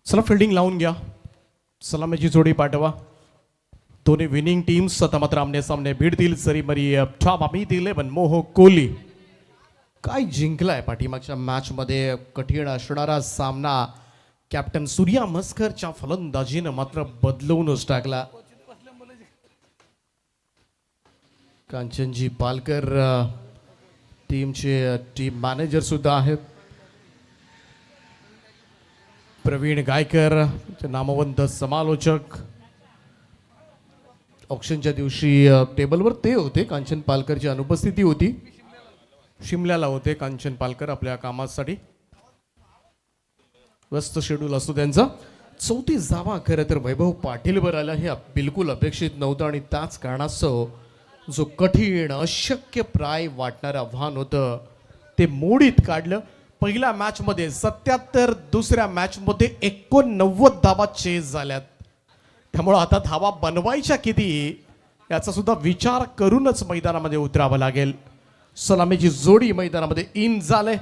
चला फिल्डिंग लावून घ्या. सलामीची जोडी पाठवा. दोन्ही विनिंग टीम्स आता मात्र आमने सामने भिडतील. सरी मरी टॉप आम्ही मोह कोहली काय जिंकलाय पाठीमागच्या मॅच मध्ये. कठीण असणारा सामना कॅप्टन सूर्या मस्करच्या फलंदाजीनं मात्र बदलवूनच टाकला. कांचनजी पालकर टीमचे टीम मॅनेजर सुद्धा आहेत. प्रवीण गायकर नामवंत समालोचक. ऑक्शनच्या दिवशी टेबलवर ते होते. कांचन पालकरची अनुपस्थिती होती. शिमल्याला होते कांचन पालकर आपल्या कामासाठी. व्यस्त शेड्यूल असतो त्यांचा. 34 धावा खरं तर वैभव पाटीलवर आला हे बिलकुल अपेक्षित नव्हतं आणि त्याच कारणास्तव जो कठीण अशक्य प्राय वाटणारं आव्हान होतं ते मोडीत काढलं. पहिल्या मॅच मध्ये 77, दुसऱ्या मॅच मध्ये 89 धावा चेस झाल्यात. त्यामुळे आता धावा बनवायच्या किती याचा सुद्धा विचार करूनच मैदानामध्ये उतरावं लागेल. सलामीची जोडी मैदानामध्ये इन झाले.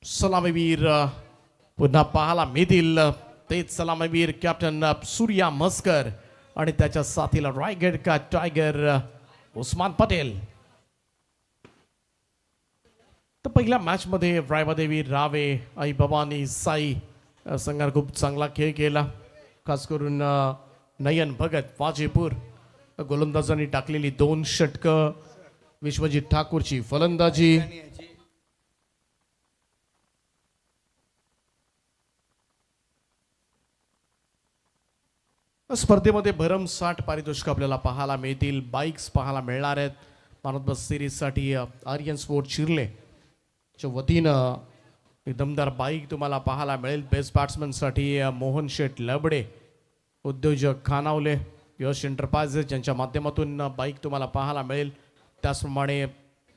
सलामीवीर पुन्हा पाहायला मिळतील. तेच सलामीवीर कॅप्टन सूर्या मस्कर आणि त्याच्या साथीला रायगड का टायगर उस्मान पटेल. तर पहिल्या मॅच मध्ये रायवादेवी रावे आई भवानी साई संघाने खूप चांगला खेळ केला. खास करून नयन भगत वाजेपूर गोलंदाजांनी टाकलेली 2 षटकं. विश्वजित ठाकूरची फलंदाजी. स्पर्धेमध्ये भरमसाठ पारितोषिक आपल्याला पाहायला मिळतील. बाईक्स पाहायला मिळणार आहेत. मानवत सिरीज साठी आर्यन स्पोर्ट शिरले च्या वतीनं एक दमदार बाईक तुम्हाला पाहायला मिळेल. बेस्ट बॅट्समन साठी मोहन शेठ लबडे, उद्योजक खानावले, यश एंटरप्राइजेस यांच्या माध्यमातून बाईक तुम्हाला पाहायला मिळेल. त्याचप्रमाणे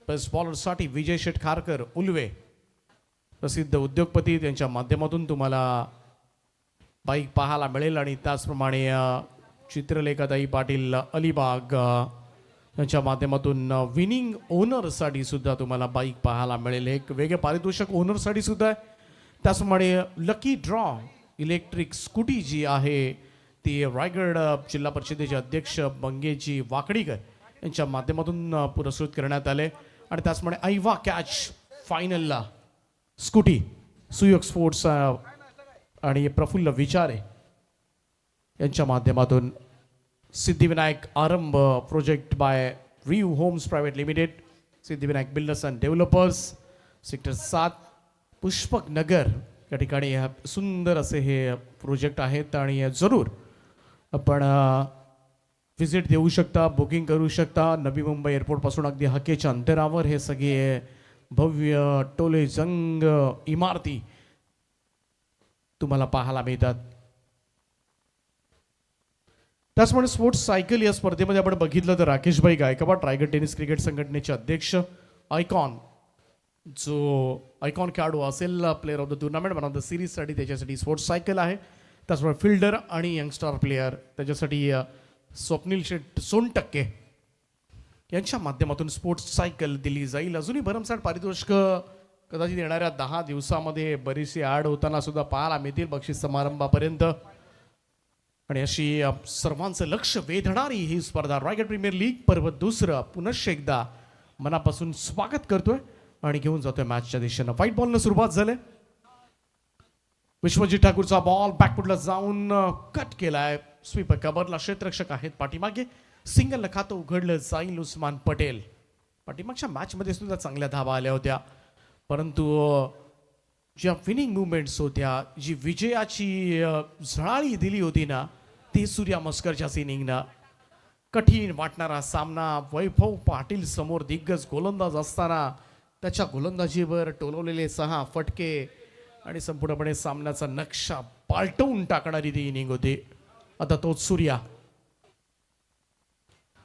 बेस्ट बॉलरसाठी विजय शेठ खारकर उल्वे, प्रसिद्ध उद्योगपती, त्यांच्या माध्यमातून तुम्हाला बाईक पाहायला मिळेल. आणि त्याचप्रमाणे चित्रलेखाताई पाटील अलिबाग यांच्या माध्यमातून विनिंग ओनरसाठी सुद्धा तुम्हाला बाईक पाहायला मिळेल. एक वेगळे पारितोषिक ओनरसाठी सुद्धा आहे. त्याचप्रमाणे लकी ड्रॉ इलेक्ट्रिक स्कूटी जी आहे ती रायगड जिल्हा परिषदेचे अध्यक्ष मंगेजी वाकडीकर यांच्या माध्यमातून पुरस्कृत करण्यात आले. आणि त्याचप्रमाणे ऐवा कॅच फायनलला स्कूटी सुयोग स्पोर्ट्स आणि प्रफुल्ल विचारे यांच्या माध्यमातून Siddhivinayak Aarambh project by view homes private limited, Siddhivinayak builders and developers, sector 7 Pushpak Nagar या ठिकाणी सुंदर असे हे प्रोजेक्ट आहेत. आणि जरूर आपण व्हिजिट देऊ शकता, बुकिंग करू शकता. नवी मुंबई एअरपोर्टपासून अगदी हकेच्या अंतरावर हे सगळे भव्य टोले जंग इमारती तुम्हाला पाहायला मिळतात. त्याचप्रमाणे स्पोर्ट्स सायकल या स्पर्धेमध्ये आपण बघितलं तर राकेशभाई गायकवाड रायगड टेनिस क्रिकेट संघटनेचे अध्यक्ष, आयकॉन जो आयकॉन खेळाडू असेल player of the tournament, one of the सिरीजसाठी त्याच्यासाठी स्पोर्ट्स सायकल आहे. त्याचप्रमाणे फिल्डर आणि यंगस्टार प्लेअर त्याच्यासाठी स्वप्नील शेठ सोनटक्के यांच्या माध्यमातून स्पोर्ट्स सायकल दिली जाईल. अजूनही भरमसाठ पारितोषिक कदाचित येणाऱ्या 10 दिवसामध्ये बरीचशी ॲड होताना सुद्धा पाहायला मिळतील बक्षीस समारंभापर्यंत. आणि अशी सर्वांचं लक्ष वेधणारी ही स्पर्धा रायगड प्रीमियर लीग पर्व 2 पुनश्च एकदा मनापासून स्वागत करतोय आणि घेऊन जातोय मॅचच्या दिशेनं. व्हाईट बॉलनं सुरुवात झाली. विश्वजित ठाकूरचा बॉल बॅकफुटला जाऊन कट केलाय. स्वीपर कबरला क्षेत्ररक्षक आहेत पाठीमागे. सिंगलनं खातं उघडलं जाईल उस्मान पटेल. पाठीमागच्या मॅचमध्ये सुद्धा चांगल्या धावा आल्या होत्या, परंतु ज्या विनिंग मुवमेंट्स होत्या, जी विजयाची झळाळी दिली होती ना, ती सूर्या मस्करच्या इनिंगनं. कठीण वाटणारा सामना. वैभव पाटील समोर दिग्गज गोलंदाज असताना त्याच्या गोलंदाजीवर टोलवलेले 6 फटके आणि संपूर्णपणे सामन्याचा नक्षा पालटवून टाकणारी ती इनिंग होती. आता तोच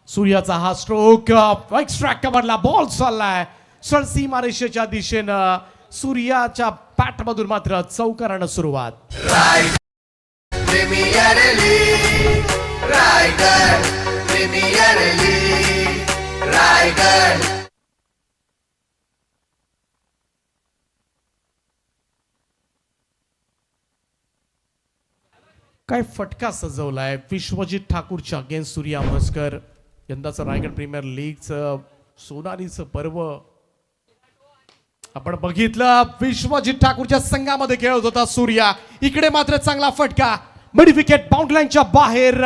सूर्याचा हा स्ट्रोक एक्स्ट्रॅक्ट कव्हरला बॉल चाललाय सर सीमारेषेच्या दिशेनं. सूर्याच्या बॅट मधून मात्र चौकारानं सुरुवात. काय फटका सजवलाय विश्वजित ठाकूरच्या अगेन्स्ट सूर्या मस्कर. यंदाचं रायगड प्रीमियर लीगचं सोनारीचं पर्व आपण बघितलं. विश्वजित ठाकूरच्या संघामध्ये खेळत होता सूर्या. इकडे मात्र चांगला फटका, मिड विकेट बाउंड्री लाईनच्या बाहेर,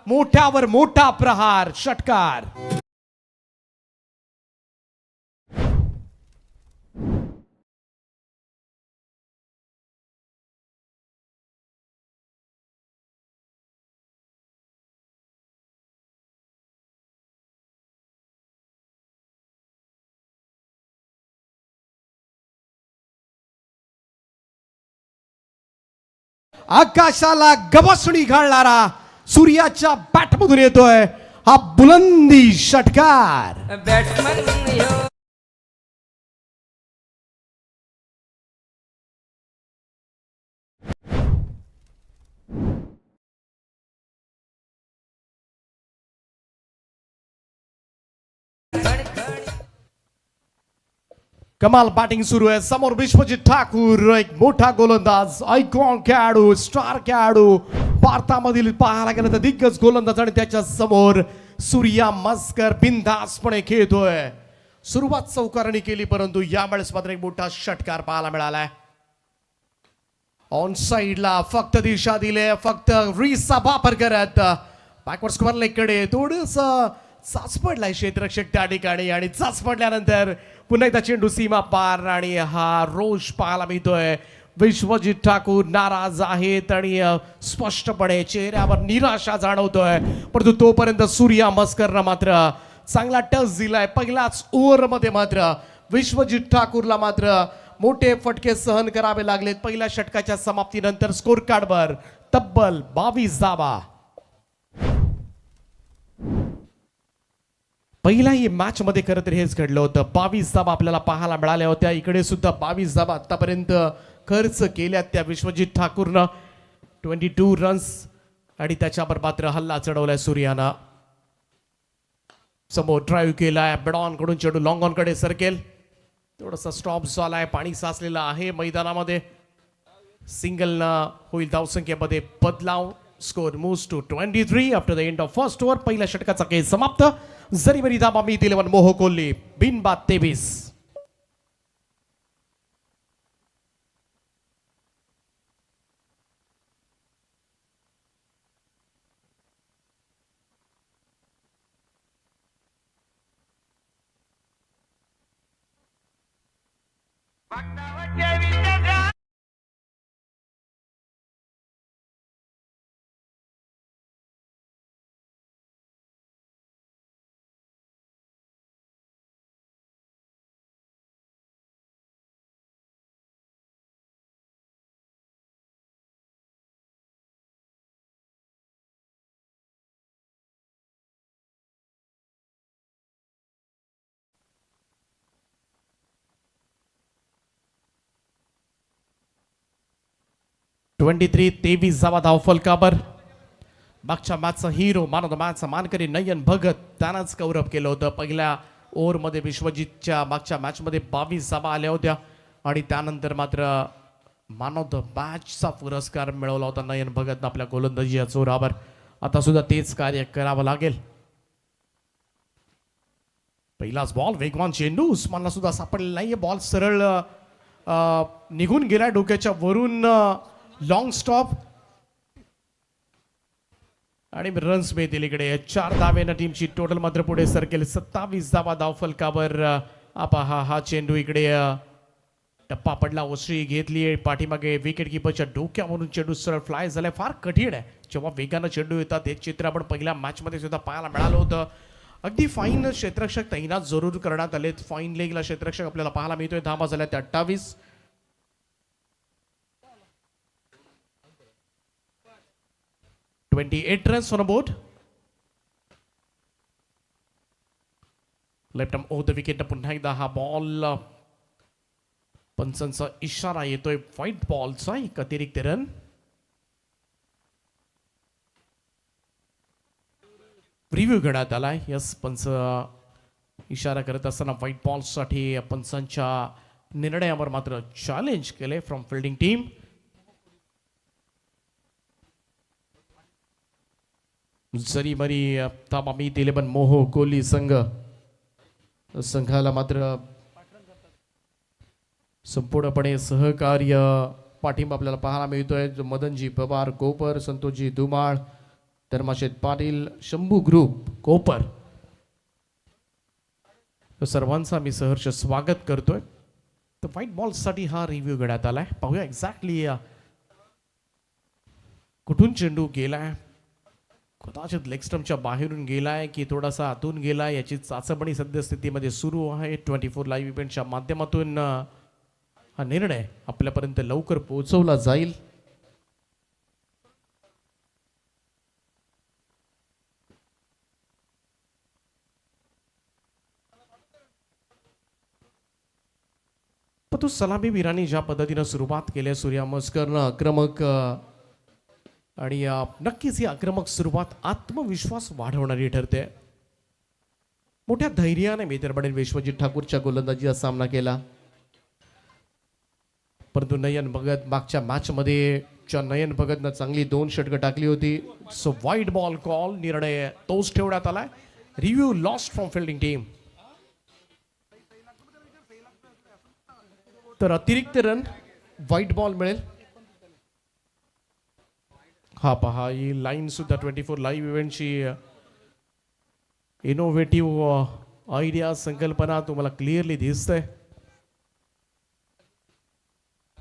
मोठ्यावर मोठा प्रहार, षटकार. आकाशाला गवसणी घालणारा सूर्याच्या बॅटमधून येतोय हा बुलंदी षटकार. बॅट्समन कमाल बॅटिंग सुरू आहे. समोर विश्वजित ठाकूर, एक मोठा गोलंदाज, आयकॉन खेळाडू, स्टार खेळाडू, भारतामधील पाहायला गेलं तर दिग्गज गोलंदाज, आणि त्याच्या समोर सूर्या मस्कर बिनधास्तपणे खेळतोय. सुरुवात चौकाराने केली, परंतु यावेळेस मात्र एक मोठा षटकार पाहायला मिळालाय. ऑन साइडला फक्त दिशा दिले, फक्त रीसचा वापर करत बॅकवर्ड स्क्वेअर लेगकडे थोडस चाच पडलाय क्षेत्ररक्षक त्या ठिकाणी, आणि चाच पडल्यानंतर पुन्हा एकदा चेंडू सीमा पार, आणि हा रोष पाहायला मिळतोय. विश्वजित ठाकूर नाराज आहेत आणि स्पष्टपणे चेहऱ्यावर निराशा जाणवतोय, परंतु तोपर्यंत सूर्या मस्करनं मात्र चांगला टच दिलाय. पहिल्याच ओव्हरमध्ये मात्र विश्वजित ठाकूरला मात्र मोठे फटके सहन करावे लागलेत. पहिल्या षटकाच्या समाप्तीनंतर स्कोर कार्डवर तब्बल 22 धावा. पहिल्याही मॅच मध्ये खरं तर हेच घडलं होतं. 22 धावा आपल्याला पाहायला मिळाल्या होत्या. इकडे सुद्धा 22 धावा आतापर्यंत खर्च केल्यात त्या विश्वजित ठाकूरनं. 22 रन्स, आणि त्याच्यावर मात्र हल्ला चढवलाय सूर्यानं. समोर ड्राईव्ह केलाय, बेडॉन कडून चेंडू लॉंग ऑन कडे सरकेल. थोडासा स्टॉप झालाय, पाणी साचलेलं आहे मैदानामध्ये. सिंगलनं होईल धावसंख्येमध्ये बदलाव. Score moves to 23 after the end of first over. पहिल्या षटकाचा खेळ समाप्त. जरी बरी धावा मी 11 मोह कोहली, बिनबाद 23. ट्वेंटी 23 धावा धावफलकावर. मागच्या मॅचचा हिरो, मॅन ऑफ द मॅचचा मानकरी नयन भगत, त्यानंच कौरव केलं होतं. पहिल्या ओव्हरमध्ये विश्वजितच्या मागच्या मॅचमध्ये 22 धावा आल्या होत्या, आणि त्यानंतर मात्र मॅन ऑफ द मॅचचा पुरस्कार मिळवला होता नयन भगतनं आपल्या गोलंदाजीच्या जोरावर. आता सुद्धा तेच कार्य करावं लागेल. पहिलाच बॉल, वेगवान चेंडू, उस्मानला सुद्धा सापडलेला नाहीये. बॉल सरळ निघून गेलाय डोक्याच्या वरून. लॉंग स्टॉप, आणि रन्स मिळतील इकडे. 4 धावेनं टीमची टोटल मात्र पुढे सरकेल. 27 धावा धावफलकावर. हा चेंडू इकडे टप्पा पडला, ओसरी घेतली पाठीमागे. विकेट किपरच्या डोक्यावरून चेंडू सरळ फ्लाय झालाय. फार कठीण आहे जेव्हा वेगानं चेंडू येतात. हे चित्र आपण पहिल्या मॅच मध्ये सुद्धा पाहायला मिळालं होतं. अगदी फाईन क्षेत्ररक्षक तैनात जरूर करण्यात आलेत. फाईन लेगला क्षेत्ररक्षक आपल्याला पाहायला मिळतोय. धावा झाल्या त्या 28. 28 runs on board. Left arm over the wicket. पुन्हा एकदा हा बॉल, पंचांचा इशारा येतोय व्हाईट बॉलचा. एक अतिरिक्त रन. रिव्ह्यू घेण्यात आलाय. यस, पंच इशारा करत असताना व्हाईट बॉलसाठी पंचांच्या निर्णयावर मात्र चॅलेंज केले फ्रॉम फिल्डिंग टीम. जरी मरी ताबामी तेलेबन मोहो कोहली संघाला मात्र संपूर्णपणे सहकार्य पाठिंबा आपल्याला पाहायला मिळतोय. जो मदनजी पवार कोपर, संतोषजी धुमाळ, धर्माशेठ पाटील, शंभू ग्रुप कोपर, सर्वांचा मी सहर्ष स्वागत करतोय. तर व्हाईट बॉलसाठी हा रिव्ह्यू घेण्यात आलाय. पाहूया एक्झॅक्टली कुठून चेंडू गेलाय. कदाचित लेग स्टंपच्या बाहेरून गेलाय की थोडासा आतून गेलाय याची चाचपणी सद्यस्थितीमध्ये सुरू आहे. 24 लाईव्ह इव्हेंटच्या माध्यमातून हा निर्णय आपल्यापर्यंत लवकर पोहोचवला जाईल. परंतु सलामी वीरांनी ज्या पद्धतीनं सुरुवात केली, सूर्यमस्करनं आक्रमक आणि नक्कीच ही आक्रमक सुरुवात आत्मविश्वास वाढवणारी ठरते. मोठ्या धैर्याने मित्रपणे विश्वजित ठाकूरच्या गोलंदाजीचा सामना केला. परंतु नयन भगत मागच्या मॅच मध्ये नयन भगतनं चांगली 2 षटकं टाकली होती. सो व्हाईट बॉल कॉल, निर्णय तोच ठेवण्यात आलाय. Review lost from fielding team. तर अतिरिक्त रन व्हाईट बॉल मिळेल. हा पहा, ही लाईन सुद्धा 24 लाईव्ह इव्हेंटची इनोव्हेटिव्ह आयडिया संकल्पना तुम्हाला क्लिअरली दिसतंय.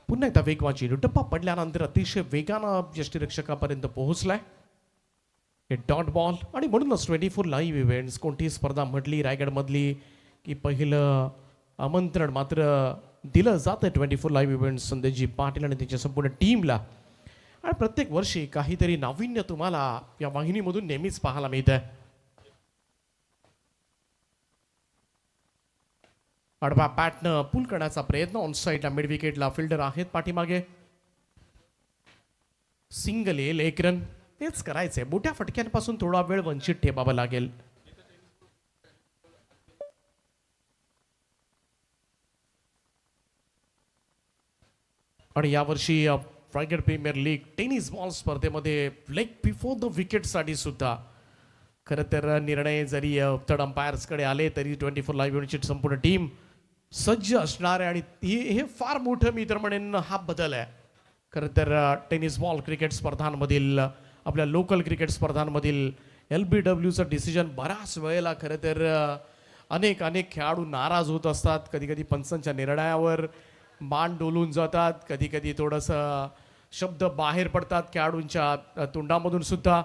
पुन्हा एकदा वेगवाची टप्पा पडल्यानंतर अतिशय वेगानं यष्टीरक्षकापर्यंत पोहोचलाय. हे डॉट बॉल आणि म्हणूनच 24 लाईव्ह इव्हेंट्स कोणतीही स्पर्धा म्हटली रायगडमधली की पहिलं आमंत्रण मात्र दिलं जातं 24 लाईव्ह इव्हेंट्स संदेशजी पाटील आणि त्यांच्या संपूर्ण टीमला. आणि प्रत्येक वर्षी काहीतरी नाविन्य तुम्हाला या वाहिनीमधून नेहमीच पाहायला मिळत आहे. आडवा पॅटनं पुल करण्याचा प्रयत्न. ऑन साईडला मिड विकेटला फिल्डर आहेत पाठीमागे. सिंगल येईल, 1 रन. तेच करायचंय. मोठ्या फटक्यांपासून थोडा वेळ वंचित ठेवावं लागेल. आणि यावर्षी Raigad premier league tennis ball स्पर्धेमध्ये लेग बिफोर द विकेट साठी सुद्धा खरं तर निर्णय जरी थर्ड अंपायर्सकडे आले तरी 24 लाईव्ह इव्हेंटची संपूर्ण टीम सज्ज असणार आहे. आणि हे फार मोठं मी तर म्हणेन हा बदल आहे खरं तर टेनिस बॉल क्रिकेट स्पर्धांमधील, आपल्या लोकल क्रिकेट स्पर्धांमधील. LBWचं डिसिजन बऱ्याच वेळेला खरं तर अनेक खेळाडू नाराज होत असतात. कधी कधी पंचांच्या निर्णयावर मान डोलून जातात, कधी कधी थोडंसं शब्द बाहेर पडतात खेळाडूंच्या तोंडामधून सुद्धा.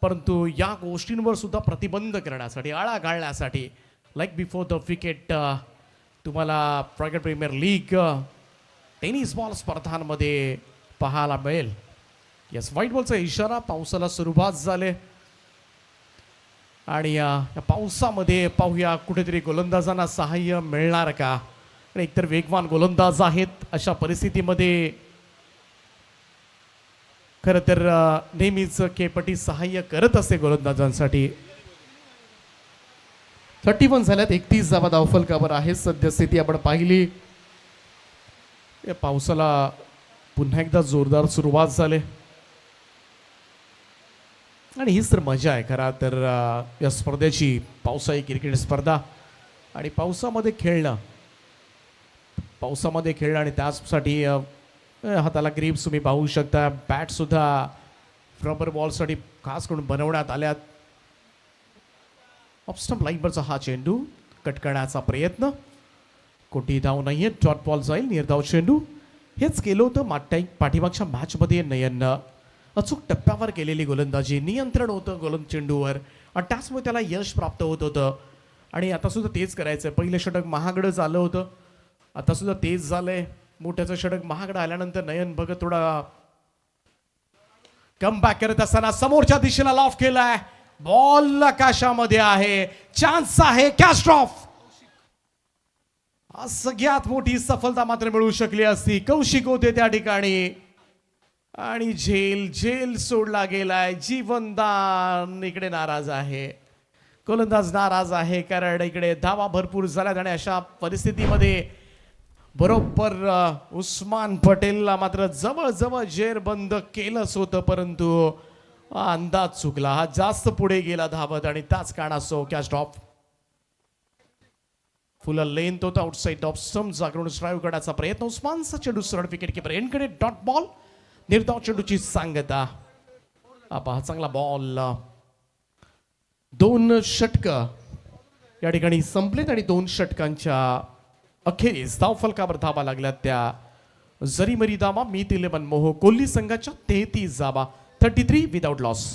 परंतु या गोष्टींवर सुद्धा प्रतिबंध करण्यासाठी, आळा घालण्यासाठी लाईक बिफोर द विकेट तुम्हाला Raigad premier league tennis ball स्पर्धांमध्ये पाहायला मिळेल. यस, व्हाईट बॉलचा इशारा. पावसाला सुरुवात झाले आणि या पावसामध्ये पाहूया कुठेतरी गोलंदाजांना सहाय्य मिळणार का. आणि एकतर वेगवान गोलंदाज आहेत अशा परिस्थितीमध्ये खरं तर नेहमीच केपटी सहाय्य करत असते गोलंदाजांसाठी. 31 झाल्यात. 31 धावा धावफलकावर आहे सद्यस्थिती आपण पाहिली. या पावसाला पुन्हा एकदा जोरदार सुरुवात झाली आणि हीच तर मजा आहे खरा तर या स्पर्धेची. पावसाळी क्रिकेट स्पर्धा आणि पावसामध्ये खेळणं आणि त्यासाठी हाताला ग्रीप्स तुम्ही पाहू शकता. बॅट सुद्धा रबर बॉलसाठी खास करून बनवण्यात आल्यात. ऑफस्टंप लाईनवरचा हा चेंडू कट करण्याचा प्रयत्न. कोणतीही धाव नाहीये. डॉट बॉल जाईल, निर्धाव चेंडू. हेच केलं होतं पाठीमागच्या मॅचमध्ये नयननं. अचूक टप्प्यावर केलेली गोलंदाजी, नियंत्रण होतं चेंडूवर आणि त्याचमुळे त्याला यश प्राप्त होत होतं. आणि आता सुद्धा तेच करायचं. पहिलं षटक महागडं झालं होतं, आता सुद्धा तेच झालंय. मोठ्याचं षटक महागडं आल्यानंतर नयन भगत थोडा कम बॅक करत असताना समोरच्या दिशेला लॉफ केलाय. बॉल आकाशामध्ये आहे, चान्स आहे कॅच ड्रॉप. सगळ्यात मोठी सफलता मात्र मिळू शकली असती. कौशिक होते त्या ठिकाणी आणि झेल सोडला गेलाय. जीवनदान इकडे नाराज आहे, गोलंदाज नाराज आहे कारण इकडे धावा भरपूर झाल्यात आणि अशा परिस्थितीमध्ये बरोबर उस्मान पटेलला मात्र जवळ जेरबंद केलंच होतं. परंतु अंदाज चुकला, हा जास्त पुढे गेला धावत आणि त्याच कारणास्तव कॅच ड्रॉप. फुल लेंथ होता आउटसाइड ऑफ स्टंप, जागरून ड्राईव्ह करण्याचा प्रयत्न. उस्मानचा चेंडू सरळ विकेट किपर एंडकडे, डॉट बॉल. निर्धाव चेंडूची सांगता. हा चांगला बॉल. 2 षटक या ठिकाणी संपलेत आणि 2 षटकांच्या अखेरीस धाव फलकावर धावा लागल्या त्या जरीमरी धावा. मीत 11 मोहो कोल्ही संघाच्या 33 धावा, 33 विदाउट लॉस.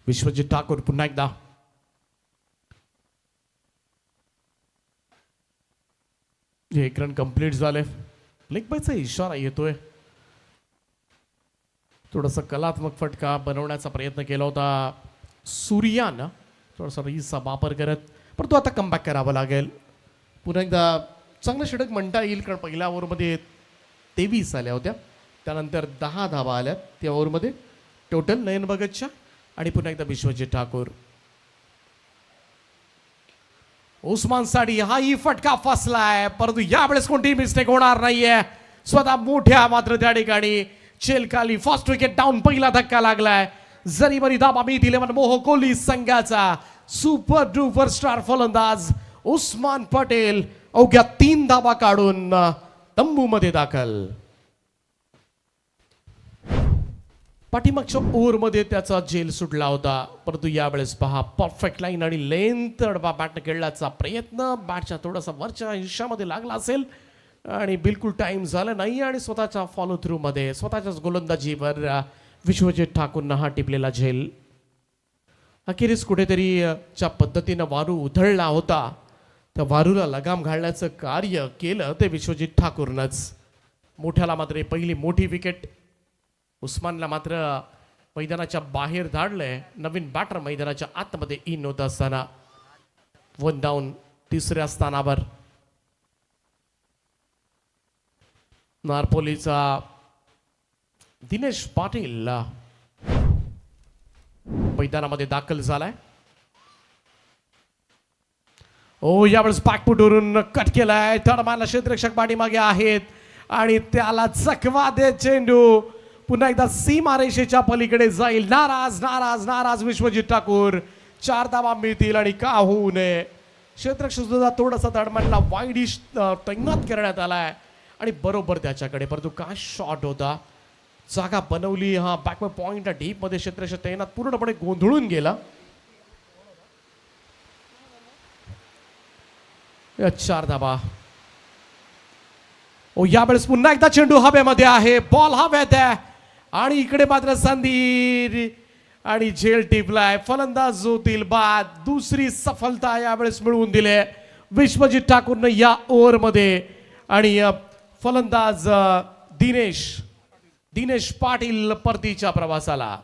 विश्वजित ठाकूर पुन्हा एकदा. एक रन कंप्लीट झाले. लेग बायचा इशारा येतोय. थोडासा कलात्मक फटका बनवण्याचा प्रयत्न केला होता सूर्यानं, थोडासा रीसचा वापर करत, परंतु आता कमबॅक करावं लागेल. पुन्हा एकदा चांगलं षटक म्हणता येईल, कारण पहिल्या ओव्हरमध्ये 23 आल्या होत्या, त्यानंतर 10 धावा आल्या त्या ओव्हरमध्ये टोटल. नयन भगतच्या आणि पुन्हा एकदा विश्वजित ठाकूर. उस्मान साठी हाही फटका फसलाय, परंतु यावेळेस कोणतीही मिस्टेक होणार नाहीये. स्वतः मोठ्या मात्र त्या ठिकाणी चेलखाली फर्स्ट विकेट डाऊन. पहिला धक्का लागलाय. जरीमरी धावा मीत 11 मोहो कोल्ही संघाचा सुपर डुपर स्टार फलंदाज उस्मान पटेल अवघ्या 3 धावा काढून तंबूमध्ये दाखल. पाठीमागच्या ओव्हरमध्ये त्याचा झेल सुटला होता, परंतु यावेळेस पहा परफेक्ट लाईन आणि लेंथ बॅट खेळण्याचा प्रयत्न. बॅटच्या थोडासा वरच्या हिश्श्यामध्ये लागला असेल आणि बिलकुल टाइम झाला नाही आणि स्वतःच्या फॉलो थ्रू मध्ये स्वतःच्याच गोलंदाजीवर विश्वजित ठाकूरनं हा टिपलेला झेल. अखेरीस कुठेतरी ज्या पद्धतीनं वारू उधळला होता त्या वारूला लगाम घालण्याचं कार्य केलं ते विश्वजित ठाकूरनंच. मोठ्याला मात्र पहिली मोठी विकेट. उस्मानला मात्र मैदानाच्या बाहेर धाडलंय. नवीन बॅटर मैदानाच्या आतमध्ये इन होत असताना 1 डाऊन 3ऱ्या स्थानावर. नारपोलीचा दिनेश पाटील मैदानामध्ये दाखल झालाय. यावेळेस बॅकफुटवरून कट केलाय. थर्डमॅनला क्षेत्ररक्षक पाठीमागे आहेत आणि त्याला चकवा दे चेंडू पुन्हा एकदा सीमारेषेच्या पलीकडे जाईल. नाराज नाराज नाराज विश्वजित ठाकूर. 4 धावा मिळतील आणि का होऊ नये. क्षेत्ररक्षक सुद्धा थोडासा थर्डमॅनला वाईडिश तैनात करण्यात आलाय आणि बरोबर त्याच्याकडे, परंतु काय शॉट होता. जागा बनवली. हा बॅक पॉइंट डीप मध्ये क्षेत्ररक्षक तैनात पूर्णपणे गोंधळून गेला. 4 धावा. यावेळेस पुन्हा एकदा चेंडू हवेमध्ये आहे. बॉल हवेत आहे आणि इकडे मात्र संधी आणि झेल टिपलाय. फलंदाज होतील बाद. दुसरी सफलता यावेळेस मिळवून दिले विश्वजित ठाकूरनं या ओव्हरमध्ये. आणि फलंदाज दिनेश पाटील परतीच्या प्रवासाला.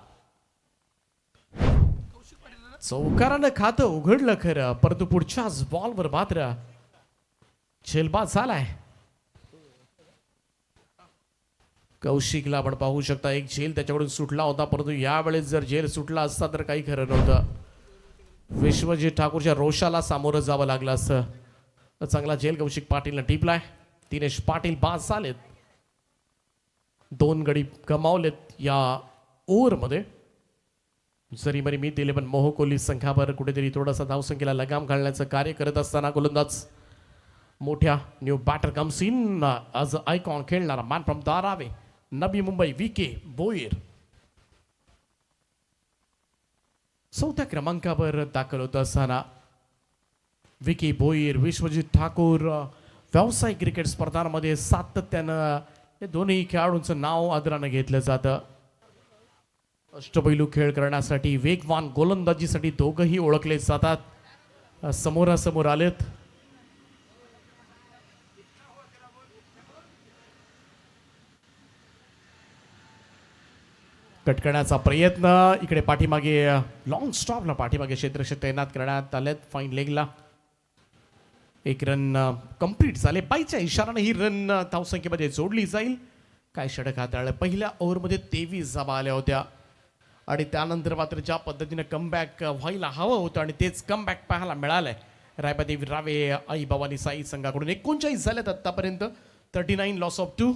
चौकारानं खातं उघडलं खरं, परंतु पुढच्याच बॉलवर मात्र झेलबाद झालाय. कौशिकला आपण पाहू शकता एक झेल त्याच्याकडून सुटला होता, परंतु यावेळेस जर झेल सुटला असता तर काही खरं नव्हतं. विश्वजित ठाकूरच्या रोषाला सामोरं जावं लागलं असतं. चांगला झेल कौशिक पाटीलनं टिपलाय. दिनेश पाटील बाद झालेत. 2 गडी गमावलेत या ओव्हरमध्ये. जरीमरी मीत 11 मोहो कोल्ही संघावर कुठेतरी थोडासा धावसंख्येला लगाम घालण्याचं कार्य करत असताना गोलंदाज मोठ्या new batter comes in as icon खेळणारा मॅन फ्रॉम धारावे नवी मुंबई विके भोईर 4थ्या क्रमांकावर दाखल होत असताना विकी भोईर विश्वजित ठाकूर व्यावसायिक क्रिकेट स्पर्धांमध्ये सातत्यानं हे दोन्ही खेळाडूंचं नाव आदरानं घेतलं जातं. अष्टपैलू खेळ करण्यासाठी वेगवान गोलंदाजीसाठी दोघंही ओळखले जातात. समोरासमोर आलेत. कट करण्याचा प्रयत्न इकडे पाठीमागे लॉंग स्टॉपला पाठीमागे क्षेत्ररक्षक तैनात करण्यात आलेत. फाईन लेगला एक रन कंप्लीट झाले. बाईच्या इशाराने ही रन धावसंख्येमध्ये जोडली जाईल. काय षटक हाताळलं. पहिल्या ओव्हरमध्ये 23 धावा आल्या होत्या आणि त्यानंतर मात्र ज्या पद्धतीने कमबॅक व्हायला हवं होतं आणि तेच कमबॅक पाहायला मिळालंय. रायबादेवी रावे आई भवानी साई संघाकडून 39 झालेत आतापर्यंत. 39 लॉस ऑफ 2.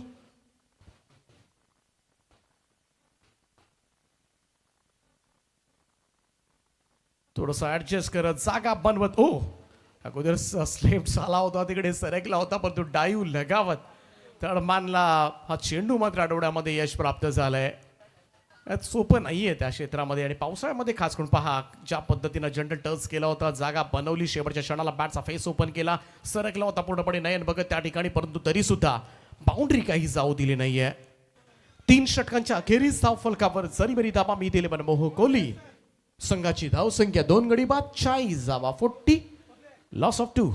थोडंसं ऍडजस्ट करत जागा बनवत. ओ अगोदर स्लेफ्ट आला होता तिकडे सरकला होता पण तो डाईव्ह लगावत तडमानला हा चेंडू मात्र आठवड्यामध्ये यश प्राप्त झालंय. सोपं नाहीये त्या क्षेत्रामध्ये आणि पावसाळ्यामध्ये खास करून पहा ज्या पद्धतीनं जनरल टच केला होता. जागा बनवली. शेवटच्या क्षणाला बॅटचा फेस ओपन केला. सरकला होता पूर्णपणे नयन बघत त्या ठिकाणी परंतु तरी सुद्धा बाउंड्री काही जाऊ दिली नाहीये. 3 षटकांच्या अखेरीस धाव फलकावर जरीबरी धावा मी दिले मनमोह कोहली. संघाची धावसंख्या 2 गडी बाद 40 धावा. 40 लॉस ऑफ 2.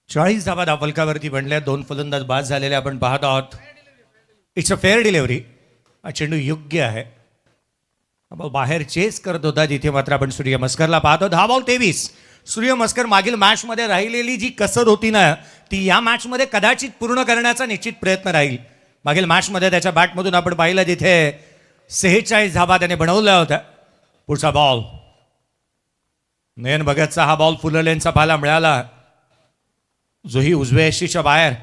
चाळीस धावा धावफलकावरती बनल्या. 2 फलंदाज बाद झालेले आपण पाहत आहोत. It's a fair delivery. हा चेंडू योग्य आहे. बाहेर चेस करत होता जिथे मात्र आपण सूर्यमस्करला पाहतो. 10 बॉल 23. सूर्यमस्कर मागील मॅचमध्ये राहिलेली जी कसर होती ना ती या मॅचमध्ये कदाचित पूर्ण करण्याचा निश्चित प्रयत्न राहील. मागील मॅचमध्ये त्याच्या बॅटमधून आपण पाहिलं जिथे 46 धावा त्याने बनवल्या होत्या. पुढचा बॉल नयन भगतचा हा बॉल फुललेंचा पाहायला मिळाला जोही उजव्या यष्टीच्या बाहेर.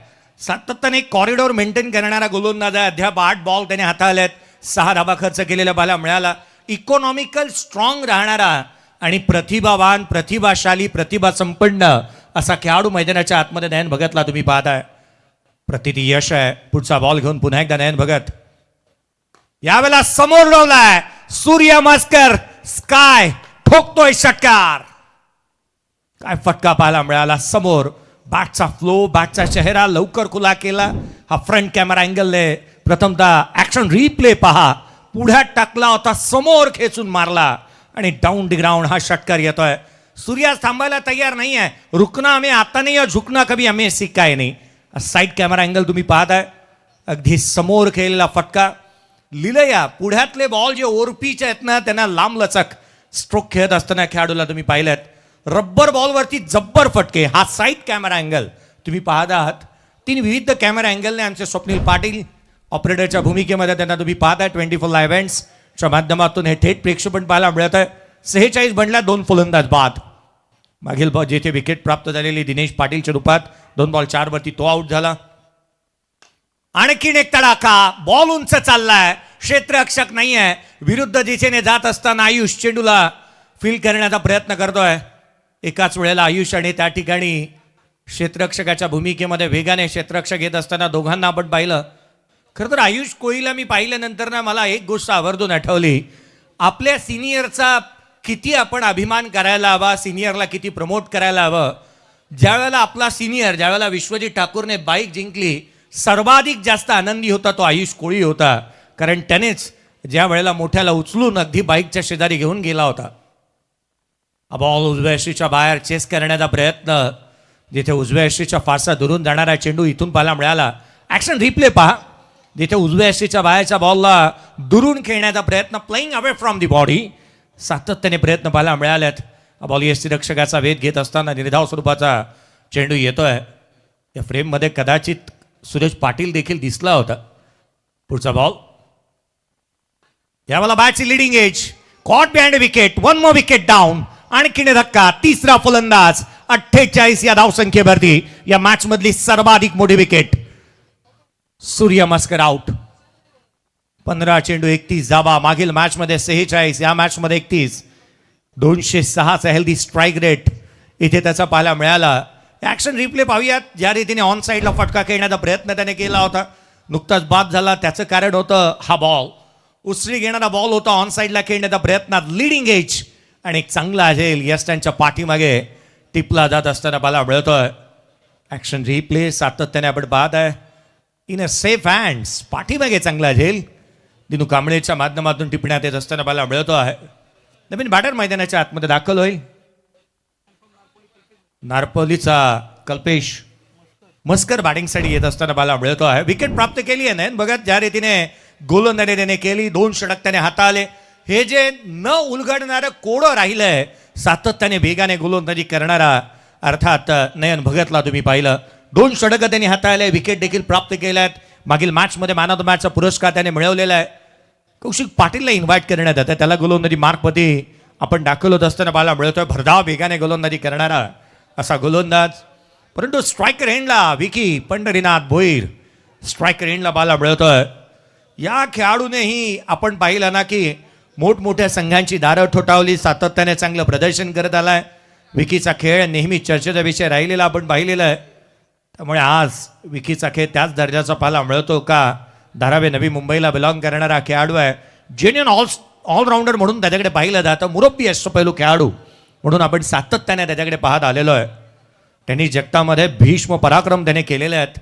सातत्याने कॉरिडॉर मेंटेन करणारा गोलंदाज आहे. अद्याप 8 बॉल त्याने हाताळलेत. 6 धावा खर्च केलेला पाहायला मिळाला. इकॉनॉमिकल स्ट्रॉंग राहणारा आणि प्रतिभावान प्रतिभाशाली प्रतिभा संपन्न असा खेळाडू मैदानाच्या आतमध्ये नयन भगतला तुम्ही पाहताय. प्रतिती यश आहे. पुढचा बॉल घेऊन पुन्हा एकदा नयन भगत. यावेळेला समोर लावलाय सूर्यमस्कर. स्काय ठोकतोय षटकार. काय फटका पाहायला मिळाला समोर. बॅटचा फ्लो बॅटचा चेहरा लवकर खुला केला. हा फ्रंट कॅमेरा अँगलने प्रथमतः ऍक्शन रिप्ले पहा. पुढ्यात टाकला होता समोर खेचून मारला आणि डाऊन द ग्राउंड हा षटकार येतोय. सूर्या थांबायला तयार नाही आहे. रुकना हमें आता नाही, झुकना कभी हमें सिक्का आहे नाही. साईड कॅमेरा अँगल तुम्ही पाहताय. अगदी समोर खेळलेला फटका. लिलया पुढ्यातले बॉल जे ओरपीचे आहेत ना त्यांना लांब लचक स्ट्रोक खेळत असताना खेळाडूला तुम्ही पाहिलेत. रब्बर बॉलवरती जब्बर फटके. हा साईड कॅमेरा अँगल तुम्ही पाहत आहात. 3 विविध कॅमेरा अँगलने आमचे स्वप्नील पाटील ऑपरेटरच्या भूमिकेमध्ये त्यांना तुम्ही पाहताय. 24 लाईव्ह इव्हेंट्सच्या माध्यमातून हे थेट प्रेक्षेपण पाहायला मिळत आहे. 46 बनल्या. 2 फलंदाज बाद. मागील जेथे विकेट प्राप्त झालेली दिनेश पाटीलच्या रूपात 2 बॉल 4 वरती तो आउट झाला. आणखीन एक तडाखा. बॉल उंच चाललाय. क्षेत्ररक्षक नाही आहे. विरुद्ध दिशेने जात असताना आयुष चेंडूला फील करण्याचा प्रयत्न करतोय. एकाच वेळेला आयुष आणि त्या ठिकाणी क्षेत्ररक्षकाच्या भूमिकेमध्ये वेगाने क्षेत्ररक्षक येत असताना दोघांना आपण पाहिलं. खरं तर आयुष कोहलीला मी पाहिल्यानंतर ना मला एक गोष्ट आवर्जून आठवली. आपल्या सिनियरचा किती आपण अभिमान करायला हवा. सिनियरला किती प्रमोट करायला हवं. ज्यावेळेला आपला सिनियर ज्यावेळेला विश्वजित ठाकूरने बाईक जिंकली सर्वाधिक जास्त आनंदी होता तो आयुष कोहली होता. कारण त्यानेच ज्या वेळेला मोठ्याला उचलून अगदी बाईकच्या शेजारी घेऊन गेला होता. बॉल उजव्या यष्टीच्या बाहेर चेस करण्याचा प्रयत्न. जिथे उजव्या यष्टीच्या फारसा दुरून जाणारा चेंडू इथून पाहायला मिळाला. ऍक्शन रिप्ले पहा. जिथे उजव्या यष्टीच्या बाहेरच्या बॉलला दुरून खेळण्याचा प्रयत्न, playing away from the body, सातत्याने प्रयत्न पाहायला मिळालेत. बॉल यष्टीरक्षकाचा वेध घेत असताना निर्धाव स्वरूपाचा चेंडू येतोय. या फ्रेममध्ये कदाचित सुरेश पाटील देखील दिसला होता. पुढचा बॉल, यावेळेला बॅटची leading edge, caught behind wicket, one more wicket down. आणखीन धक्का, तिसरा फलंदाज, 48 या धावसंख्येवरती या मॅच मधली सर्वाधिक मोठी विकेट. सूर्य मस्कर आउट. 15 चेंडू 31 धावा. मागील मॅच मध्ये 46, या मॅच मध्ये 31. 206 हेल्दी स्ट्राईक रेट इथे त्याचा पाहायला मिळाला. ऍक्शन रिप्ले पाहूयात. ज्या रीतीने ऑन साईडला फटका खेळण्याचा प्रयत्न त्याने केला होता, नुकताच बाद झाला. त्याचं कारण होतं हा बॉल, उसळी घेणारा बॉल होता. ऑन साईडला खेळण्याचा प्रयत्नात लिडिंग एज आणि एक चांगला झेल यस्टांच्या पाठीमागे टिपला जात असताना पाहायला मिळतोय. ऍक्शन रिप्ले सातत्याने आपण पाहत आहे. इन अ सेफ हँड्स, पाठीमागे चांगला झेल दिनू कांबळेच्या माध्यमातून टिपण्यात येत असताना पाहायला मिळतो आहे. नवीन बॅटर मैदानाच्या आतमध्ये दाखल होईल. नारपोलीचा कल्पेश मस्कर बॅटिंगसाठी येत असताना पाहायला मिळतो आहे. विकेट प्राप्त केली आहे नाही बघा ज्या रीतीने गोलंदाजी त्याने केली. 2 षटक त्याने हाताळले. हे जे न उलगडणारं कोडं राहिलंय सातत्याने वेगाने गोलंदाजी करणारा, अर्थात नयन भगतला तुम्ही पाहिलं. 2 षटकं त्यांनी हाताळले, विकेट देखील प्राप्त केल्यात. मागील मॅचमध्ये मॅन ऑफ द मॅचचा पुरस्कार त्याने मिळवलेला आहे. कौशिक पाटीलला इन्व्हाइट करण्यात येतं, त्याला गोलंदाजी मार्कमध्ये आपण दाखल होत असताना पाहायला मिळतोय. भरधाव वेगाने गोलंदाजी करणारा असा गोलंदाज. परंतु स्ट्रायकर एंडला विकी पंढरीनाथ भोईर स्ट्रायकर एंडला पाहायला मिळतोय. या खेळाडूनेही आपण पाहिलं ना की मोठमोठ्या संघांची दारं ठोठावली, सातत्याने चांगलं प्रदर्शन करत आलाय. विकीचा खेळ नेहमी चर्चेचा विषय राहिलेला आपण पाहिलेला आहे. त्यामुळे आज विकीचा खेळ त्याच दर्जाचा पाहायला मिळतो का? धारावी नवी मुंबईला बिलॉंग करणारा खेळाडू आहे. जेन्युइन ऑलराऊंडर म्हणून त्याच्याकडे पाहिलं जातं. मुरब्बी अष्टपैलू खेळाडू म्हणून आपण सातत्याने त्याच्याकडे पाहत आलेलो आहे. त्यांनी जगतामध्ये भीष्म पराक्रम त्याने केलेले आहेत.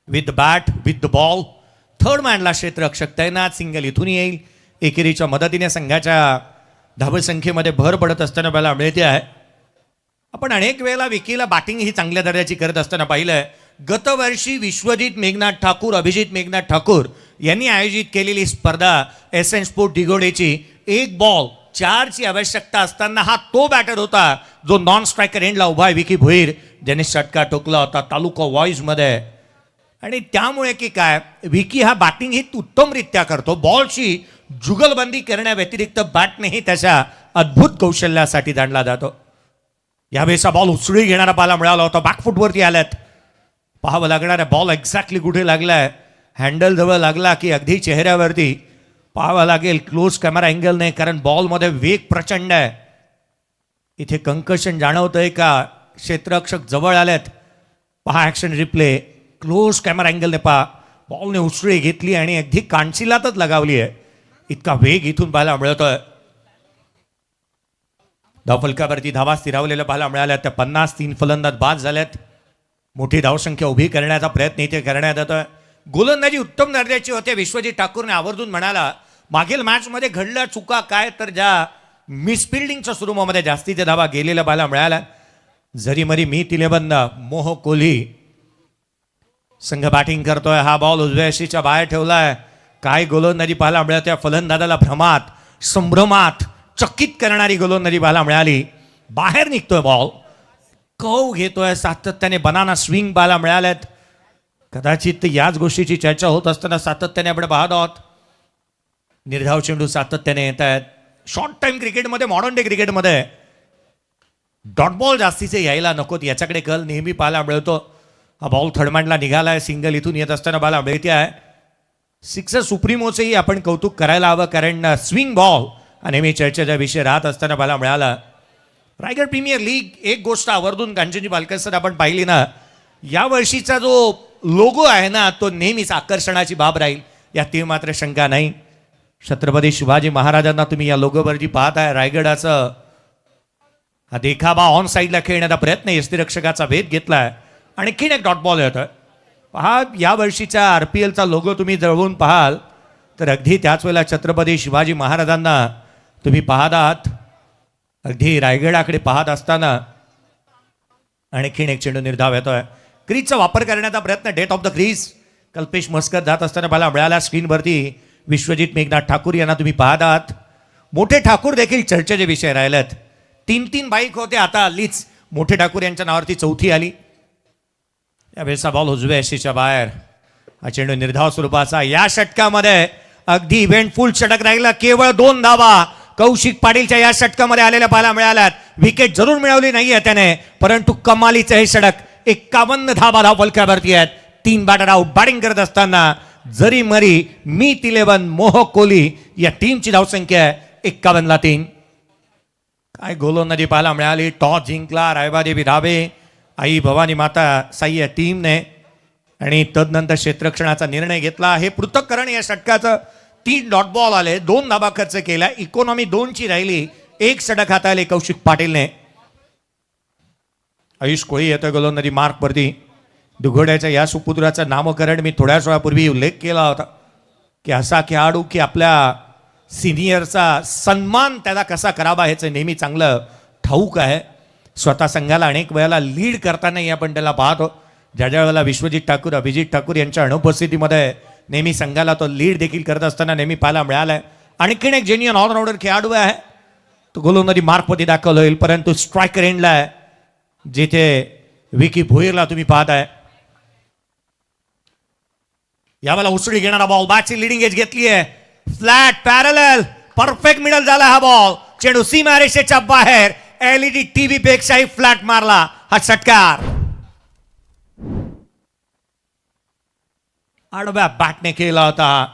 With bat with the ball, third मॅनला क्षेत्ररक्षक तैनात, सिंगल इथून येईल. एकेरीच्या मदतीने संघाच्या धावसंख्येमध्ये भर पडत असताना आपल्याला मिळते आहे. आपण अनेक वेळेला विकीला बॅटिंग ही चांगल्या दर्जाची करत असताना पाहिलंय. गतवर्षी विश्वजित मेघनाथ ठाकूर, अभिजित मेघनाथ ठाकूर यांनी आयोजित केलेली स्पर्धा एसएन स्पोर्ट दिगोडेची, 1 बॉल 4ची आवश्यकता असताना हा तो बॅटर होता जो नॉन स्ट्रायकर एंडला उभा आहे, विकी भोईर, ज्याने षटका ठोकला होता तालुका वाईज मध्ये. आणि त्यामुळे की काय, विकी हा बॅटिंग ही उत्तमरित्या करतो. बॉलची जुगलबंदी करण्याव्यतिरिक्त बॅटनेही त्याच्या अद्भुत कौशल्यासाठी जाणला जातो. यावेळेचा बॉल उचळी घेणारा पाहायला मिळाला होता. बॅकफुटवरती आल्यात. पाहावं लागणार आहे बॉल एक्झॅक्टली कुठे लागलाय. हँडल जवळ लागला की अगदी चेहऱ्यावरती पाहावं लागेल क्लोज कॅमेरा अँगल नाही, कारण बॉलमध्ये वेग प्रचंड आहे. इथे कंकशन जाणवतंय का? क्षेत्ररक्षक जवळ आल्यात. पहा ऍक्शन रिप्ले, क्लोज कॅमेरा अँगलने पहा. बॉलने उचळी घेतली आणि अगदी कानशिलातच लगावली आहे. इतका वेग इथून पाहायला मिळतोय. धावफलकावरती धावा स्थिरावलेल्या पाहायला मिळाल्या. त्या 53 फलंदाज बाद झाल्यात. मोठी धावसंख्या उभी करण्याचा प्रयत्न इथे करण्यात येतोय. गोलंदाजी उत्तम दर्जाची होते. विश्वजित ठाकूरने आवर्जून म्हणाला मागील मॅचमध्ये घडल्या चुका काय, तर ज्या मिसफिल्डिंगच्या स्वरूपामध्ये जास्तीच्या धावा गेलेल्या पाहायला मिळाल्या. जरी मरी मी तिलेबंद मोह कोहली संघ बॅटिंग करतोय. हा बॉल उजव्या यष्टीच्या बाहेर ठेवलाय. काय गोलंदाजी पाहायला मिळत. त्या फलंदाजाला भ्रमात, संभ्रमात चकित करणारी गोलंदाजी पाहायला मिळाली. बाहेर निघतोय बॉल, कव घेतोय, सातत्याने बनाना स्विंग पाहायला मिळाल्यात. कदाचित याच गोष्टीची चर्चा होत असताना सातत्याने आपण पाहत आहोत. निर्धाव चेंडू सातत्याने येत आहेत. शॉर्ट टाइम क्रिकेटमध्ये, मॉडर्न डे क्रिकेटमध्ये डॉट बॉल जास्तीचे यायला नकोत याच्याकडे कल नेहमी पाहायला मिळतो. हा बॉल थर्डमॅनला निघालाय. सिंगल इथून येत असताना पाहायला मिळते आहे. सिक्सर सुप्रीमोचेही आपण कौतुक करायला हवं, कारण स्विंग बॉल नेहमी चर्चेचा विषय राहत असताना पाहायला मिळाला. रायगड प्रीमियर लीग, एक गोष्ट आवर्जून कांचनजी बालकर सर आपण पाहिली ना, या वर्षीचा जो लोगो आहे ना तो नेहमीच आकर्षणाची बाब राहील, यात मात्र शंका नाही. छत्रपती शिवाजी महाराजांना तुम्ही या लोगोवरती पाहताय. रायगडाचं हा देखावा ऑन साईडला खेळण्याचा प्रयत्न यष्टीरक्षकाचा भेद घेतलाय. आणखीन एक डॉट बॉल येतोय. पहा या वर्षीचा RPLचा लोगो तुम्ही जवळून पाहाल तर अगदी त्याच वेळेला छत्रपती शिवाजी महाराजांना तुम्ही पाहत आहात. अगदी रायगडाकडे पाहत असताना आणखीन एक चेंडू निर्धाव येतोय. क्रीजचा वापर करण्याचा प्रयत्न, death of the crease Kalpesh Muscat जात असताना मला मिळाला स्क्रीनवरती विश्वजित मेघनाथ ठाकूर यांना तुम्ही पाहत आहात. मोठे ठाकूर देखील चर्चेचे विषय राहिलेत. 3-3 बाईक होते, आता हल्लीच मोठे ठाकूर यांच्या नावावरती चौथी आली. यावेळेचा बॉल उजव्या यशीच्या बाहेर. हा चेंडू निर्धाव स्वरूपाचा. या षटकामध्ये अगदी इव्हेंटफुल षटक राहिला. केवळ 2 धावा कौशिक पाटीलच्या या षटकामध्ये आलेल्या पाहायला मिळाल्यात. विकेट जरूर मिळवली नाहीये त्याने, परंतु कमालीचं हे षटक. 51 धावा धाव फलकावरती आहेत. 3 बॅटर आउट. बॅटिंग करत असताना जरी मरी, मीत 11, मोहक कोहली या टीमची धावसंख्या आहे 51-3. काय गोलंदाजी पाहायला मिळाली. टॉस जिंकला रायबादेवी धाबे, आई भवानी माता साई या टीमने, आणि तदनंतर क्षेत्ररक्षणाचा निर्णय घेतला. हे पृथक्करण या षटकाचं. 3 डॉट बॉल आले, 2 धाबा खर्च केला. इकॉनॉमी 2ची राहिली. 1 षटक हाताळले कौशिक पाटीलने. आयुष कोळी येतोय गोलंदाजी मार्कवरती. दुघोड्याच्या या सुपुत्राचं नामकरण मी थोड्याच वेळापूर्वी उल्लेख केला होता की असा खेळाडू की आपल्या सिनियरचा सन्मान त्याला कसा करावा ह्याचं नेहमी चांगलं ठाऊक आहे. स्वतः संघाला अनेक वेळेला लीड करतानाही आपण त्याला पाहतो. ज्या ज्या वेळेला विश्वजित ठाकूर, अभिजित ठाकूर यांच्या अनुपस्थितीमध्ये नेहमी संघाला तो लीड देखील करत असताना नेहमी पाहायला मिळालाय. आणखीन एक जेन्युइन ऑलराऊंडर खेळाडू आहे, तो गोलंदाजी मार्कवरती दाखवलं होईल, परंतु स्ट्रायकर एंडला आहे जिथे विकी भोईरला तुम्ही पाहताय. यावेळेला उसळी घेणारा बॉल. बॅटची लिडिंग एज घेतली आहे. फ्लॅट पॅरल परफेक्ट मिडल झाला हा बॉल. चेंडू सीमारेषेच्या बाहेर. एलईडी टीव्ही पेक्षाही फ्लॅट मारला हा षटकार. आडव्या बॅटने केला होता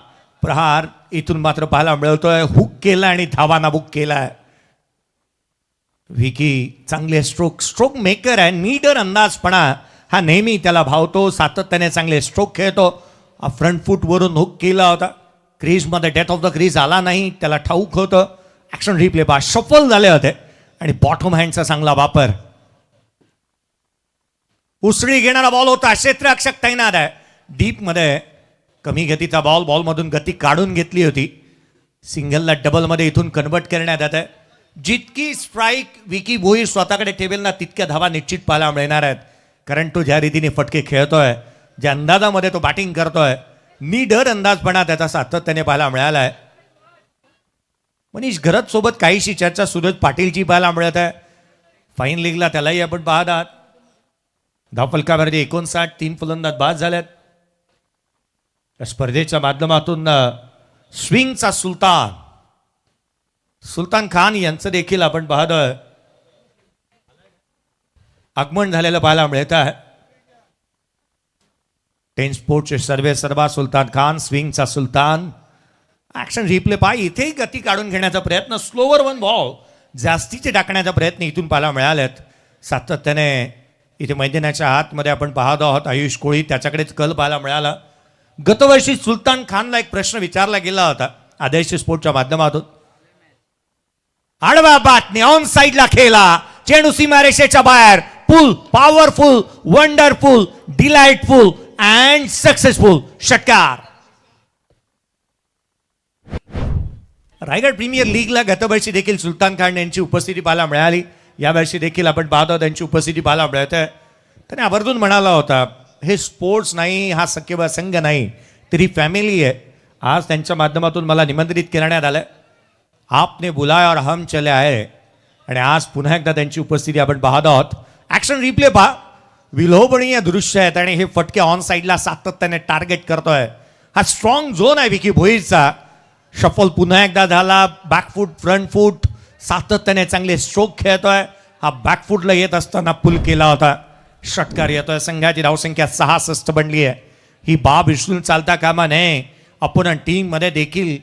प्रहार. इथून मात्र पाहायला मिळतोय हुक केला आणि धावाना बुक केलाय. विकी चांगले स्ट्रोक मेकर आहे. नीडर अंदाजपणा हा नेहमी त्याला भावतो. सातत्याने चांगले स्ट्रोक खेळतो. फ्रंट फूट वरून हुक केला होता. क्रीजमध्ये डेथ ऑफ द क्रीज आला नाही, त्याला ठाऊक होतं. ऍक्शन रिप्ले पा शफल झाले होते आणि बॉटम हँडचा चांगला वापर. उसळी घेणारा बॉल होता. क्षेत्ररक्षक तैनात आहे. डीपमध्ये कमी गतीचा बॉलमधून गती काढून घेतली होती. सिंगलला डबलमध्ये इथून कन्वर्ट करण्यात येत आहे. जितकी स्ट्राईक विकी भोईर स्वतःकडे ठेवेल ना, तितक्या धावा निश्चित पाहायला मिळणार आहेत. कारण तो ज्या रीतीने फटके खेळतोय, ज्या अंदाजामध्ये तो बॅटिंग करतोय, नीडर अंदाजपणा त्याचा सातत्याने पाहायला मिळाला आहे. मनीष घरत सोबत काहीशी चर्चा सूरज पाटीलची पाहायला मिळत आहे. फाईन लीगला त्यालाही आपण पाहत आहात. धावफलकावरती 59, 3 फलंदाज बाद झाल्यात. या स्पर्धेच्या माध्यमातून स्विंगचा सुलतान खान यांचं देखील आपण पाहतोय आगमन झालेलं पाहायला मिळत आहे. 10 स्पोर्ट्सचे सर्वे सर्वा सुलतान खान, स्विंगचा सुलतान. ऍक्शन रिप्ले पहा. इथेही गती काढून घेण्याचा प्रयत्न, स्लोवर 1 बॉल जास्तीचे टाकण्याचा प्रयत्न इथून पाहायला मिळालेत. सातत्याने इथे मैदानाच्या आतमध्ये आपण पाहत आहोत आयुष कोळी, त्याच्याकडेच कल पाहायला मिळाला. गतवर्षी सुलतान खानला एक प्रश्न विचारला गेला होता आदेश स्पोर्टच्या माध्यमातून. आडवा बाटने ऑन साइडला खेळला. चेंडू सीमारेषेच्या बाहेर. Pull, powerful, wonderful, delightful and successful षटकार. रायगड प्रीमियर लीगला गतवर्षी देखील सुलतान खान यांची उपस्थिती पाहायला मिळाली. यावर्षी देखील आपण पाहतो त्यांची उपस्थिती पाहायला मिळत आहे. त्याने आवर्जून म्हणाला होता हे स्पोर्ट्स नाही, हा सख्यबा संघ नाही, तरी फॅमिली आहे. आज त्यांच्या माध्यमातून मला निमंत्रित करण्यात आलं. आपने बुलाया और हम चले आए. आणि आज पुन्हा एकदा त्यांची उपस्थिती आपण पाहत आहोत. ऍक्शन रिप्ले पहा. विलोभनीय दृश्य आहेत आणि हे फटके ऑन साईडला सातत्याने टार्गेट करतोय. हा स्ट्रॉंग झोन आहे विकी भोईरचा. शफल पुन्हा एकदा झाला. बॅकफूट, फ्रंट फूट सातत्याने चांगले स्ट्रोक खेळतोय. हा बॅकफूटला येत असताना पुल केला होता. षटकार येतोय. संघाची धावसंख्या 66 बनली आहे. ही बाब विसरून चालता कामा नये. आपण टीममध्ये देखील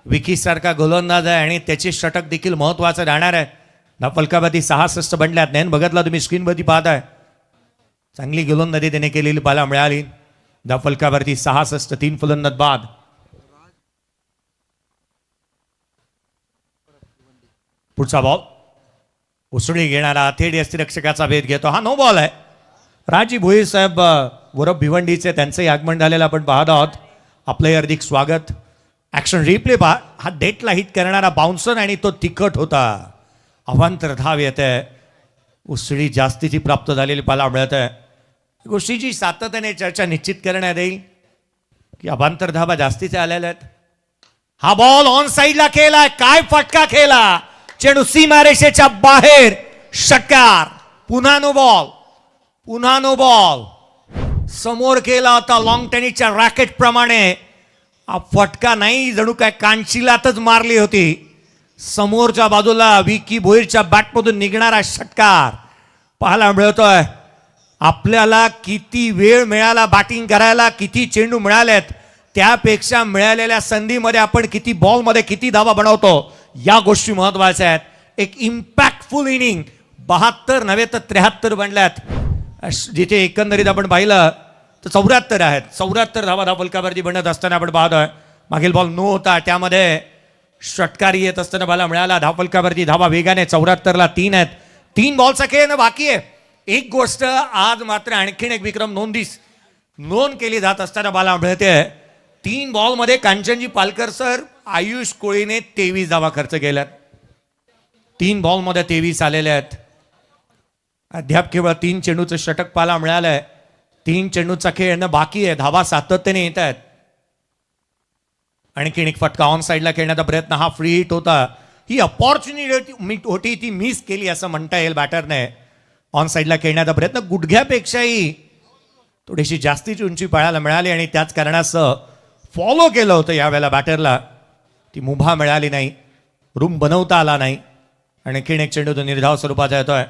विकी सारखा गोलंदाज आहे आणि त्याचे षटक देखील महत्वाचं राहणार आहे. धावफलकावरती 66 बनल्यात. नैन बघतला तुम्ही स्क्रीनवरती पाहताय. चांगली गोलंदाजी त्याने केलेली पाहायला मिळाली. धावफलकावरती 66, 3 फलंदाज बाद. पुढचा बॉल. उसळी घेणारा थेट यष्टिरक्षकाचा भेद घेतो. हा नो बॉल आहे. राजी भोईर साहेब वरब भिवंडीचे त्यांचंही आगमन झालेलं आपण पाहत आहोत. आपलंही हार्दिक स्वागत. ऍक्शन रिप्ले पहा. हा डेटला हिट करणारा बाउन्सर आणि तो तिखट होता. अवांतर धाव येत आहे. उसळी जास्तीची प्राप्त झालेली पाहायला मिळत आहे. गोष्टीची सातत्याने चर्चा निश्चित करण्यात येईल. की अभांतर धाबा जास्तीचे आलेल्या आहेत. हा बॉल ऑन साइडला केलाय, काय फटका केला, चेंडू सीमारेषेच्या बाहेर, षटकार. पुन्हा नो बॉल, पुन्हा नो बॉल. समोर केला होता लॉंग टेनिसच्या रॅकेट प्रमाणे. हा फटका नाही, जणू काय कांशिलातच मारली होती. समोरच्या बाजूला विकी भोईरच्या बॅटमधून निघणारा षटकार पाहायला मिळतोय. आपल्याला किती वेळ मिळाला बॅटिंग करायला, किती चेंडू मिळालेत, त्यापेक्षा मिळालेल्या संधीमध्ये आपण किती बॉलमध्ये किती धावा बनवतो, या गोष्टी महत्वाच्या आहेत. एक इम्पॅक्टफुल इनिंग, 72 नव्हे तर 73 बनल्यात. जिथे एकंदरीत आपण पाहिलं तर 74 आहेत. 74 धावा धावफलकावरती बनत असताना आपण पाहतोय. मागील बॉल नो होता, त्यामध्ये षटकारी येत असताना मला मिळाला. धावफलकावरती धावा वेगाने 74ला 3 आहेत. 3 बॉलचा खेळ बाकी आहे. एक गोष्ट आज मात्र आणखीन एक विक्रम नोंद केली जात असताना मला मिळते. 3 बॉलमध्ये कांचनजी पालकर सर, आयुष कोळीने 23 धावा खर्च केल्यात. 3 बॉलमध्ये 23 आलेले आहेत. अद्याप केवळ 3 चेंडूचं षटक पाहायला मिळालंय. 3 चेंडूचा खेळ बाकी आहे. धावा सातत्याने येत आहेत. आणखीन एक फटका ऑन साईडला खेळण्याचा प्रयत्न, हा फ्री हिट होता. ही अपॉर्च्युनिटी होती, ती मिस केली असं म्हणता येईल बॅटरने. ऑन साईडला खेळण्याचा प्रयत्न, गुडघ्यापेक्षाही थोडीशी जास्तीची उंची पाहायला मिळाली आणि त्याच कारणासह फॉलो केलं होतं यावेळेला बॅटरला. ती मुभा मिळाली नाही, रूम बनवता आला नाही. आणखीन एक चेंडू तो निर्धाव स्वरूपाचा येतोय.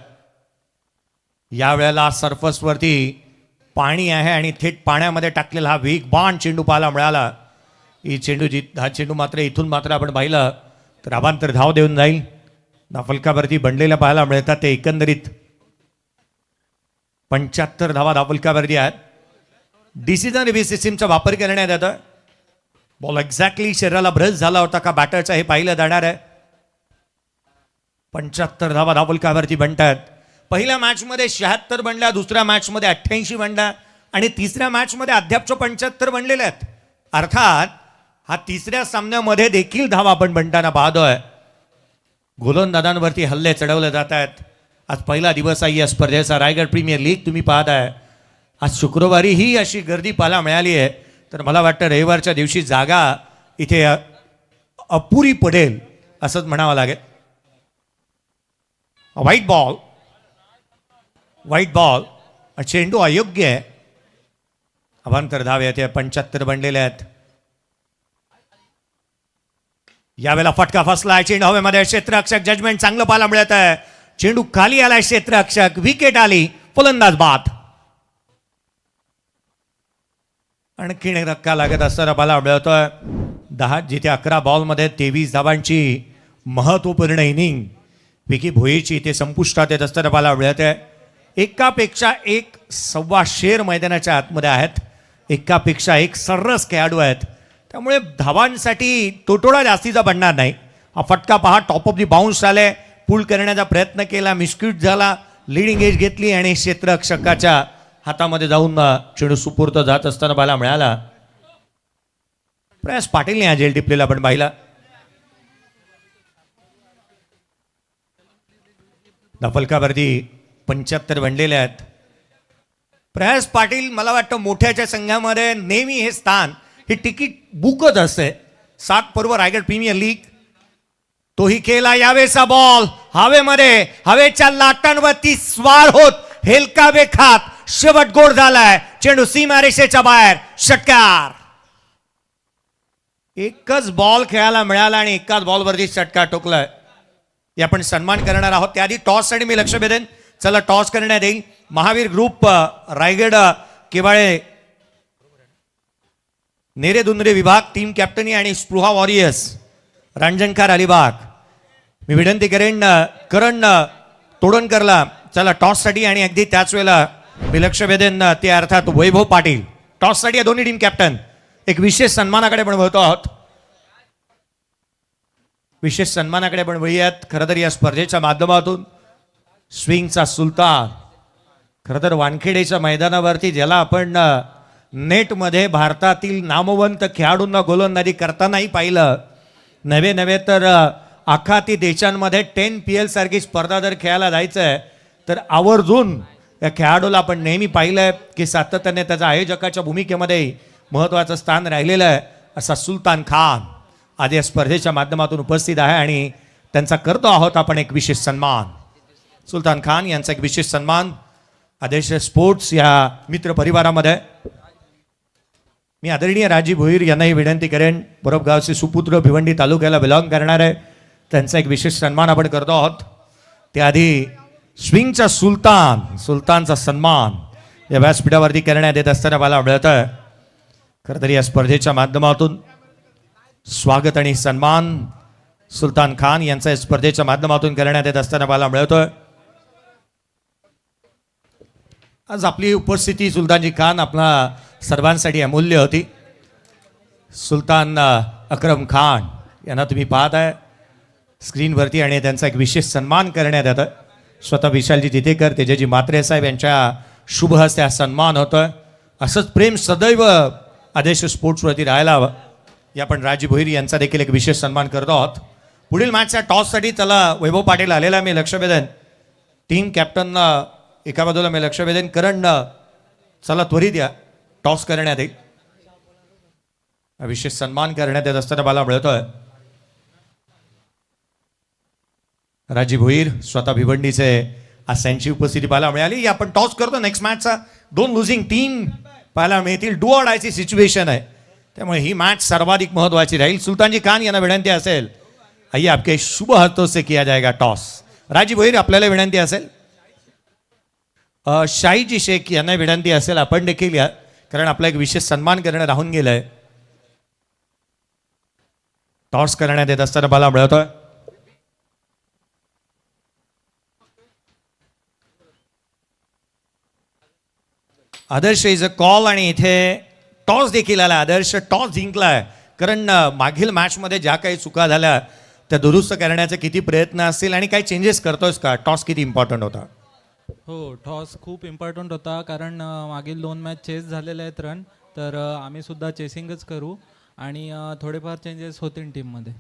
यावेळेला सरफेसवरती पाणी आहे आणि थेट पाण्यामध्ये टाकलेला हा वेगवान चेंडू पाहायला मिळाला. हा चेंडू मात्र इथून मात्र आपण पाहिलं तर अभांतर धाव देऊन जाईल. धावफलकावरती बनलेल्या पाहायला मिळतात. ते एकंदरीत 75 धावा धावफलकावरती आहेत. डिसिजन रिव्ह्यू सिस्टीमचा वापर करण्यात येतो. बॉल एक्झॅक्टली शरीराला ब्रश झाला होता का बॅटरचा, हे पाहिलं जाणार आहे. 75 धावा धावफलकावरती बनतात. पहिल्या मॅचमध्ये 76 बनल्या, दुसऱ्या मॅचमध्ये 88 बनल्या आणि तिसऱ्या मॅचमध्ये अद्यापच्या 75 बनलेल्या आहेत. अर्थात हा तिसऱ्या सामन्यामध्ये देखील धावा आपण बनताना पाहतोय. गोलंदाजांवरती हल्ले चढवले जात आहेत. आज पहिला दिवस आहे या स्पर्धेचा, रायगड प्रीमियर लीग तुम्ही पाहताय. आज शुक्रवारी ही अशी गर्दी पाहायला मिळाली आहे, तर मला वाटतं रविवारच्या दिवशी जागा इथे अपुरी पडेल असंच म्हणावं लागेल. व्हाईट बॉल, चेंडू अयोग्य आहे. अभांतर धाव येते, 75 बनलेले आहेत. यावेळेला फटका फसलाय, चेंडू हवेमध्ये, क्षेत्ररक्षक जजमेंट चांगलं पाहायला मिळत आहे. चेंडू खाली आलाय, क्षेत्ररक्षक, विकेट आली, फलंदाज बाद. आणखीन एक धक्का लागत असताना पाहायला मिळतोय. 10 जिथे 11 बॉलमध्ये 23 धावांची महत्वपूर्ण इनिंग विकी भोईरची इथे संपुष्टात येत असताना पाहायला मिळत आहे. एकापेक्षा एक 1.25 मैदानाच्या आतमध्ये आहेत. एकापेक्षा एक सर्रास खेळाडू आहेत. त्यामुळे धावांसाठी तोटोडा जास्तीचा बनणार नाही. हा फटका पहा, टॉप ऑफ दी बाउन्स आले, पुल करण्याचा प्रयत्न केला, मिसक्यूट झाला, लिडिंग एज घेतली आणि क्षेत्ररक्षकाच्या हातामध्ये जाऊन चेंडू सुपूर्त जात असताना पाहायला मिळाला. प्रयास पाटीलने हा झेल टिपलेला आपण पाहिला. धावफलकावरती 75 बनलेले आहेत. प्रयास पाटील मला वाटतं मोठ्याच्या संघामध्ये नेहमी हे स्थान, हे तिकीट बुकच असते. 7 पर्व रायगड प्रीमियर लीग. तोही केला, यावेळेचा बॉल हवेमध्ये, हवेच्या लाटांवरती स्वार होत हेलकावे खात शेवट गोड झालाय. चेंडू सीमारेषेच्या बाहेर, षटकार. एकच बॉल खेळायला मिळाला आणि एकाच बॉलवरती षटकार ठोकलाय. हे आपण सन्मान करणार आहोत. त्याआधी टॉससाठी मी लक्ष भेदेन. चला टॉस करण्यात येईल. महावीर ग्रुप रायगड केवाळे नेरेदुंदरे विभाग टीम कॅप्टनी आणि स्पृहा वॉरियर्स रांजणकार अलिबाग. मी विनंती करेन करण तोडणकरला, चला टॉससाठी. आणि अगदी त्याच वेळेला मी लक्ष भेदेन ते अर्थात वैभव पाटील टॉससाठी या दोन्ही टीम कॅप्टन. एक विशेष सन्मानाकडे पण वळतो आहोत. विशेष सन्मानाकडे पण वळूयात. खरं तर या स्पर्धेच्या माध्यमातून स्विंगचा सुलतान, खरं तर वानखेडेच्या मैदानावरती ज्याला आपण नेटमध्ये भारतातील नामवंत खेळाडूंना गोलंदाजी करतानाही पाहिलं, नव्हे तर आखाती देशांमध्ये 10 PL सारखी स्पर्धा जर खेळायला जायचं आहे तर आवर्जून या खेळाडूला आपण नेहमी पाहिलंय की सातत्याने त्याच्या आयोजकाच्या भूमिकेमध्ये महत्त्वाचं स्थान राहिलेलं आहे असा सुलतान खान आज या स्पर्धेच्या माध्यमातून उपस्थित आहे आणि त्यांचा करतो आहोत आपण एक विशेष सन्मान. सुलतान खान यांचा एक विशेष सन्मान आदेश स्पोर्ट्स या मित्र परिवारामध्ये. मी आदरणीय राजीव भोईर यांनाही विनंती करेन, बरोब गावचे सुपुत्र, भिवंडी तालुक्याला बिलॉंग करणार आहे, त्यांचा एक विशेष सन्मान आपण करतो आहोत. त्याआधी स्विंगचा सुलतानचा सन्मान या व्यासपीठावरती करण्यात येत असताना मला मिळत आहे. खरं तर या स्पर्धेच्या माध्यमातून स्वागत आणि सन्मान सुलतान खान यांचा या स्पर्धेच्या माध्यमातून करण्यात येत असताना मला मिळतोय. आज आपली उपस्थिती सुलतानजी खान आपला सर्वांसाठी अमूल्य होती. सुलतान अकरम खान यांना तुम्ही पाहत आहे स्क्रीनवरती आणि त्यांचा एक विशेष सन्मान करण्यात येतं. स्वतः विशालजी तिथेकर, तेजाजी म्हात्रे साहेब यांच्या शुभ हस्ते हा सन्मान होतोय. असंच प्रेम सदैव आदेश स्पोर्ट्सवरती राहायला हवं. या आपण राजीव भोईर यांचा देखील एक विशेष सन्मान करतो आहोत. पुढील मॅचच्या टॉससाठी चला वैभव पाटील आलेला मी लक्ष वेधन. टीम कॅप्टन एका बाजूला मी लक्ष वेधन. करण चला त्वरित या, टॉस करण्यात येईल. विशेष सन्मान करण्यात येत असताना मला मिळतोय. राजीव भोईर स्वतः भिवंडीचे आज त्यांची उपस्थिती पाहायला मिळाली. आपण टॉस करतो. नेक्स्ट मॅचचा 2 लुझिंग टीम पाहायला मिळतील. डू ऑर डायची सिच्युएशन आहे, त्यामुळे ही मॅच सर्वाधिक महत्वाची राहील. सुलतानजी खान यांना विनंती असेल, आइए आपके शुभ हाथों से किया जाएगा टॉस. राजीव भोईर आपल्याला विनंती असेल, शाहीजी शेख यांना विनंती असेल आपण देखील या, कारण आपला एक विशेष सन्मान करणं राहून गेलंय. टॉस करण्यात येत असताना मला मिळतोय. आदर्श इज अ कॉल आणि इथे टॉस देखील आला. आदर्श टॉस जिंकलाय, कारण मागील मॅचमध्ये ज्या काही चुका झाल्या त्या दुरुस्त करण्याचे किती प्रयत्न असतील आणि काही चेंजेस करतोयस का? टॉस किती इम्पॉर्टंट होता? हो, टॉस खूप इम्पॉर्टंट होता, कारण मागील 2 मॅच चेस झालेले आहेत रन, तर आम्ही सुद्धा चेसिंगच करू आणि थोडेफार चेंजेस होतील टीममध्ये.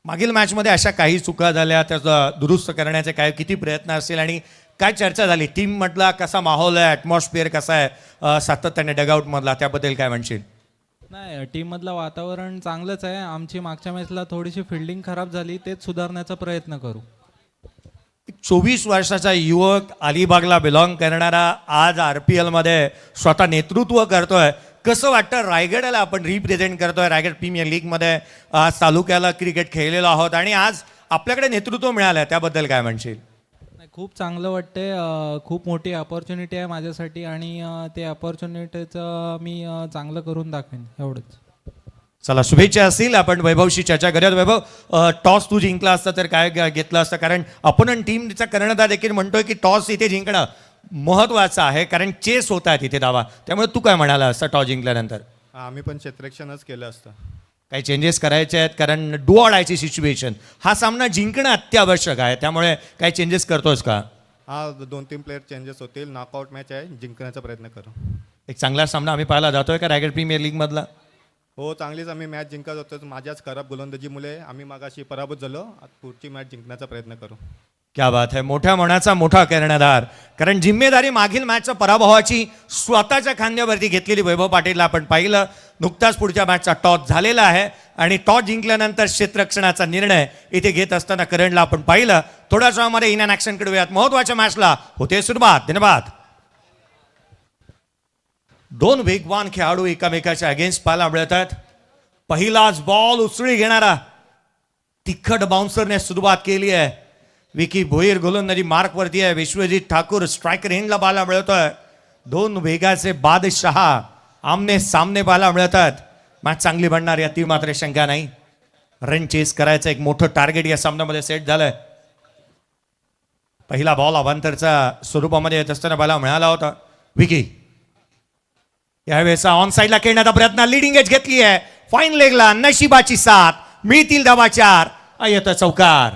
मागील मॅचमध्ये अशा काही चुका झाल्या, त्याचा दुरुस्त करण्याचे काय किती प्रयत्न असतील आणि काय चर्चा झाली? टीम मधला कसा माहोल आहे, ॲटमॉस्फिअर कसा आहे सातत्याने डगआउट मधला, त्याबद्दल काय म्हणशील? नाही, टीममधलं वातावरण चांगलंच आहे. आमची मागच्या मॅचला थोडीशी फिल्डिंग खराब झाली, तेच सुधारण्याचा प्रयत्न करू. 24 वर्षाचा युवक, अलिबागला बिलॉंग करणारा, आज RPL मध्ये स्वतः नेतृत्व करतोय. कसं वाटतं? रायगडला आपण रिप्रेझेंट करतोय, रायगड प्रीमियर लीगमध्ये आज तालुक्याला क्रिकेट खेळलेलो आहोत आणि आज आपल्याकडे नेतृत्व मिळालंय, त्याबद्दल काय म्हणशील? नाही, खूप चांगलं वाटते. खूप मोठी अपॉर्च्युनिटी आहे माझ्यासाठी आणि ते अपॉर्च्युनिटीचं मी चांगलं करून दाखवेन, एवढंच. चला, शुभेच्छा असतील. आपण वैभवशी चर्चा करूयात. वैभव, टॉस तू जिंकला असता तर काय घेतलं असतं? कारण अपोनंट टीमचा कर्णधार देखील म्हणतोय की टॉस इथे जिंकणं महत्वाचं आहे, कारण चेस होत आहे तिथे धावा. त्यामुळे तू काय म्हणाला असता टॉस जिंकल्यानंतर? आम्ही पण क्षेत्ररक्षणच केलं असतं. काही चेंजेस करायचे आहेत, कारण डू ऑर डायची सिच्युएशन, हा सामना जिंकणं अत्यावश्यक आहे, त्यामुळे काही चेंजेस करतोस का? हा, 2-3 प्लेयर चेंजेस होतील. नॉकआउट मॅच आहे, जिंकण्याचा प्रयत्न करू. एक चांगला सामना आम्ही पाहायला जातोय का रायगड प्रीमियर लीग मधला? हो, चांगलीच आम्ही मॅच जिंकत होतो. माझ्याच खराब गोलंदाजीमुळे आम्ही मागाशी पराभूत झालो. आता पुढची मॅच जिंकण्याचा प्रयत्न करू. क्या बात आहे, मोठ्या मनाचा मोठा कर्णधार. कारण जिम्मेदारी मागील मॅचच्या पराभवाची स्वतःच्या खांद्यावरती घेतलेली वैभव पाटीलला आपण पाहिलं. नुकताच पुढच्या मॅचचा टॉस झालेला आहे आणि टॉस जिंकल्यानंतर क्षेत्ररक्षणाचा निर्णय इथे घेत असताना करणला आपण पाहिलं. थोड्याच वेळामध्ये इन ॲक्शन कडे महत्वाच्या मॅचला होते सुरुवात. धन्यवाद. 2 वेगवान खेळाडू एकामेकाच्या अगेन्स्ट पाहायला मिळत आहेत. पहिलाच बॉल उचली घेणारा तिखट बाउन्सरने सुरुवात केली आहे. विकी भोईर गोलंदाजी मार्कवरती आहे. विश्वजित ठाकूर स्ट्रायकर एंडला पाहायला मिळतोय. 2 वेगाचे बादशाह आमने सामने पाहायला मिळतात. मॅच चांगली बनणार यात मात्र शंका नाही. रन चेस करायचं एक मोठं टार्गेट या सामन्यामध्ये सेट झालंय. पहिला बॉल अवांतरच्या स्वरूपामध्ये येत असताना पाहायला मिळाला होता. विकी यावेळेस ऑन साईडला खेळण्याचा प्रयत्न, लिडिंग एज घेतली आहे. फाईन लेगला नशिबाची साथ, मिळतील धावा 4. येतं चौकार.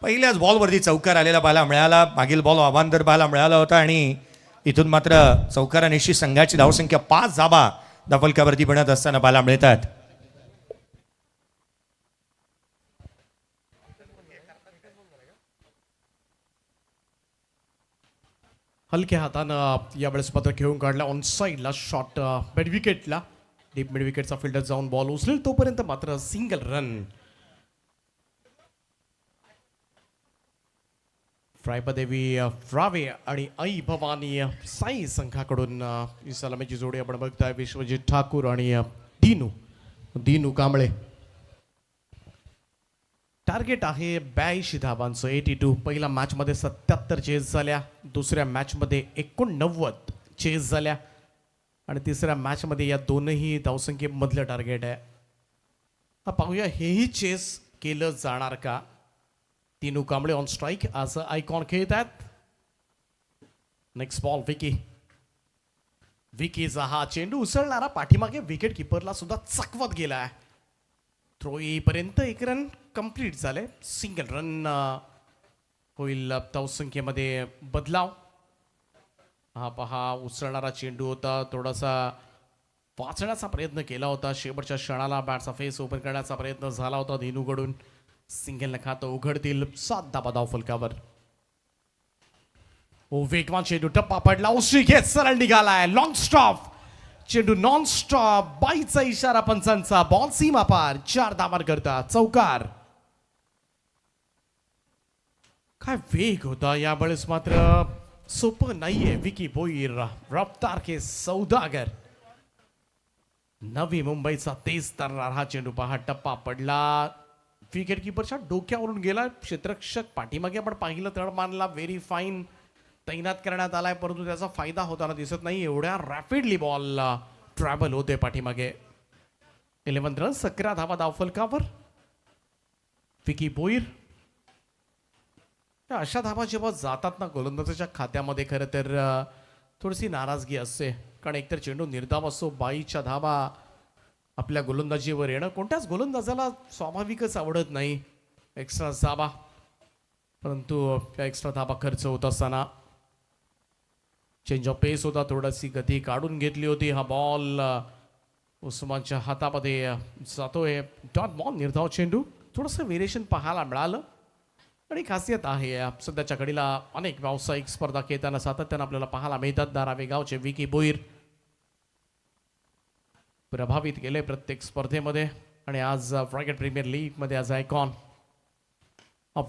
पहिल्याच बॉलवरती चौकार आलेला पाहायला मिळाला. मागील बॉल अवांतर पाहायला मिळाला होता आणि इथून मात्र चौकारानिशी संघाची धावसंख्या 5 धावा धावफलकावरती बनत असताना पाहायला मिळतात. हलक्या हातानं यावेळेस मात्र खेळून काढला ऑन साईडला शॉट मिड विकेटला. डीप मिड विकेटचा फिल्डर जाऊन बॉल उचलेल तोपर्यंत मात्र सिंगल रन. फ्रायपदेवी फ्रावे आणि आई भवानी साई संघाकडून ही सलामीची जोडी आपण बघताय. विश्वजित ठाकूर आणि दिनू कांबळे. टार्गेट आहे 82 धावांचं 82. पहिल्या मॅचमध्ये 77 चेस झाल्या, दुसऱ्या मॅचमध्ये 89 चेस झाल्या आणि तिसऱ्या मॅचमध्ये या दोनही धावसंख्येमधलं टार्गेट आहे. पाहूया हेही चेस केलं जाणार का. दिनू कांबळे ऑन स्ट्राईक आज आयकॉन खेळत आहेत. नेक्स्ट बॉल विकीचा हा चेंडू उसळणारा पाठीमागे विकेट किपरला सुद्धा चकवत गेला. थ्रो येईपर्यंत एक रन कंप्लीट झाले. सिंगल रन होईल. धावसंख्येमध्ये बदलाव. हा पहा उसळणारा चेंडू होता. थोडासा वाचण्याचा प्रयत्न केला होता. शेवटच्या क्षणाला बॅटचा फेस ओपन करण्याचा प्रयत्न झाला होता दिनूकडून. सिंगलनं खातं उघडतील. 7 धावा धावफलकावर. वेगवान चेंडू टप्पा पडला. उशी घेत सरळ निघालाय. लॉंग स्टॉप चेंडू नॉन स्टॉप. बाईचा इशारा पंचांचा. बॉल सीमा पार. 4 धावा करता चौकार. काय वेग होता यावेळेस मात्र सोपं नाहीये. विकी भोईर रफ्तार के सौदागर. नवी मुंबईचा तेज तरणार हा चेंडू पहा. टप्पा पडला. विकेट किपरच्या डोक्यावरून गेला. क्षेत्ररक्षक पाठीमागे आपण पाहिलं तळमानला व्हेरी फाईन तैनात करण्यात आलाय, परंतु त्याचा फायदा होताना दिसत नाही. एवढ्या रॅपिडली बॉल ट्रॅव्हल होते पाठीमागे. 11 रन 11 धावा धावफलकावर. विकी भोईर. अशा धावा जेव्हा जातात ना गोलंदाजाच्या खात्यामध्ये खरं तर थोडीशी नाराजगी असते, कारण एकतर चेंडू निर्धाव असतो. 22च्या धावा आपल्या गोलंदाजीवर येणं कोणत्याच गोलंदाजाला स्वाभाविकच आवडत नाही. एक्स्ट्रा धावा, परंतु त्या एक्स्ट्रा धावा खर्च होत असताना चेंज ऑफ पेस होता. थोडीशी गती काढून घेतली होती. हा बॉल उस्मानच्या हातामध्ये जातोय. डॉट बॉल निर्धाव चेंडू. थोडंसं व्हेरिएशन पाहायला मिळालं आणि खासियत आहे सध्याच्या घडीला अनेक व्यावसायिक स्पर्धा खेळताना सातत्यानं आपल्याला पाहायला मिळतात. धारावी गावचे विकी भोईर प्रभावित केले प्रत्येक स्पर्धेमध्ये आणि आज फ्रॅगेट प्रीमियर लीग मध्ये आज आयकॉन.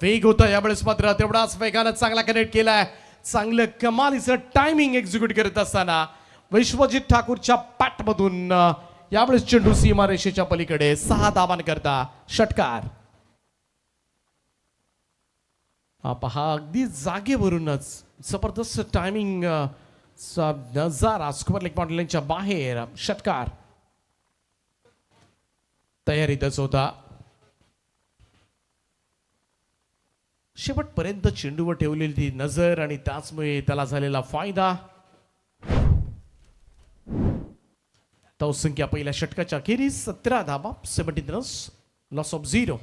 वेग होता यावेळेस मात्र तेवढाच वेगानं चांगला कनेक्ट केलाय. चांगलं कमालीचं टायमिंग एक्झिक्यूट करत असताना विश्वजित ठाकूरच्या पॅटमधून यावेळेस चेंडू सीमारेषेच्या पलीकडे 6 धावांकरता षटकार. पहा अगदी जागेवरूनच जबरदस्त टायमिंग. नजारा स्क्वेअर लेग बाउंड्रीच्या बाहेर षटकार. तयारीतच होता. शेवटपर्यंत चेंडूवर ठेवलेली ती नजर आणि त्याचमुळे त्याला झालेला फायदा. धावसंख्या पहिल्या षटकाच्या अखेरीस 17 धावा 17 रन्स लॉस ऑफ 0.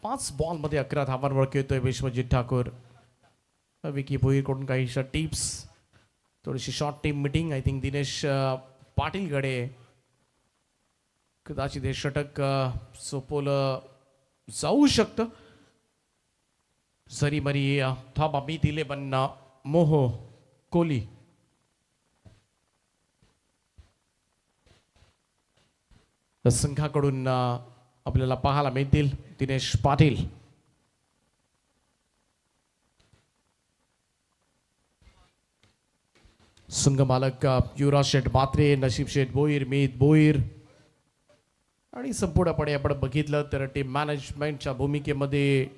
5 बॉलमध्ये 11 धावांवर खेळतोय विश्वजित ठाकूर. विकी भोईरकडून काही टिप्स, थोडीशी short team meeting. I think Dinesh पाटीलकडे कदाचित हे षटक सोपवलं जाऊ शकतं. जरी मरी थांबा मी दिले बन्ना मोह कोहली. संघाकडून आपल्याला पाहायला मिळतील दिनेश पाटील. संघ मालक युवराज शेठ मात्रे, नशीब शेठ भोईर, मीत भोईर आणि संपूर्णपणे आपण बघितलं तर टीम मॅनेजमेंटच्या भूमिकेमध्ये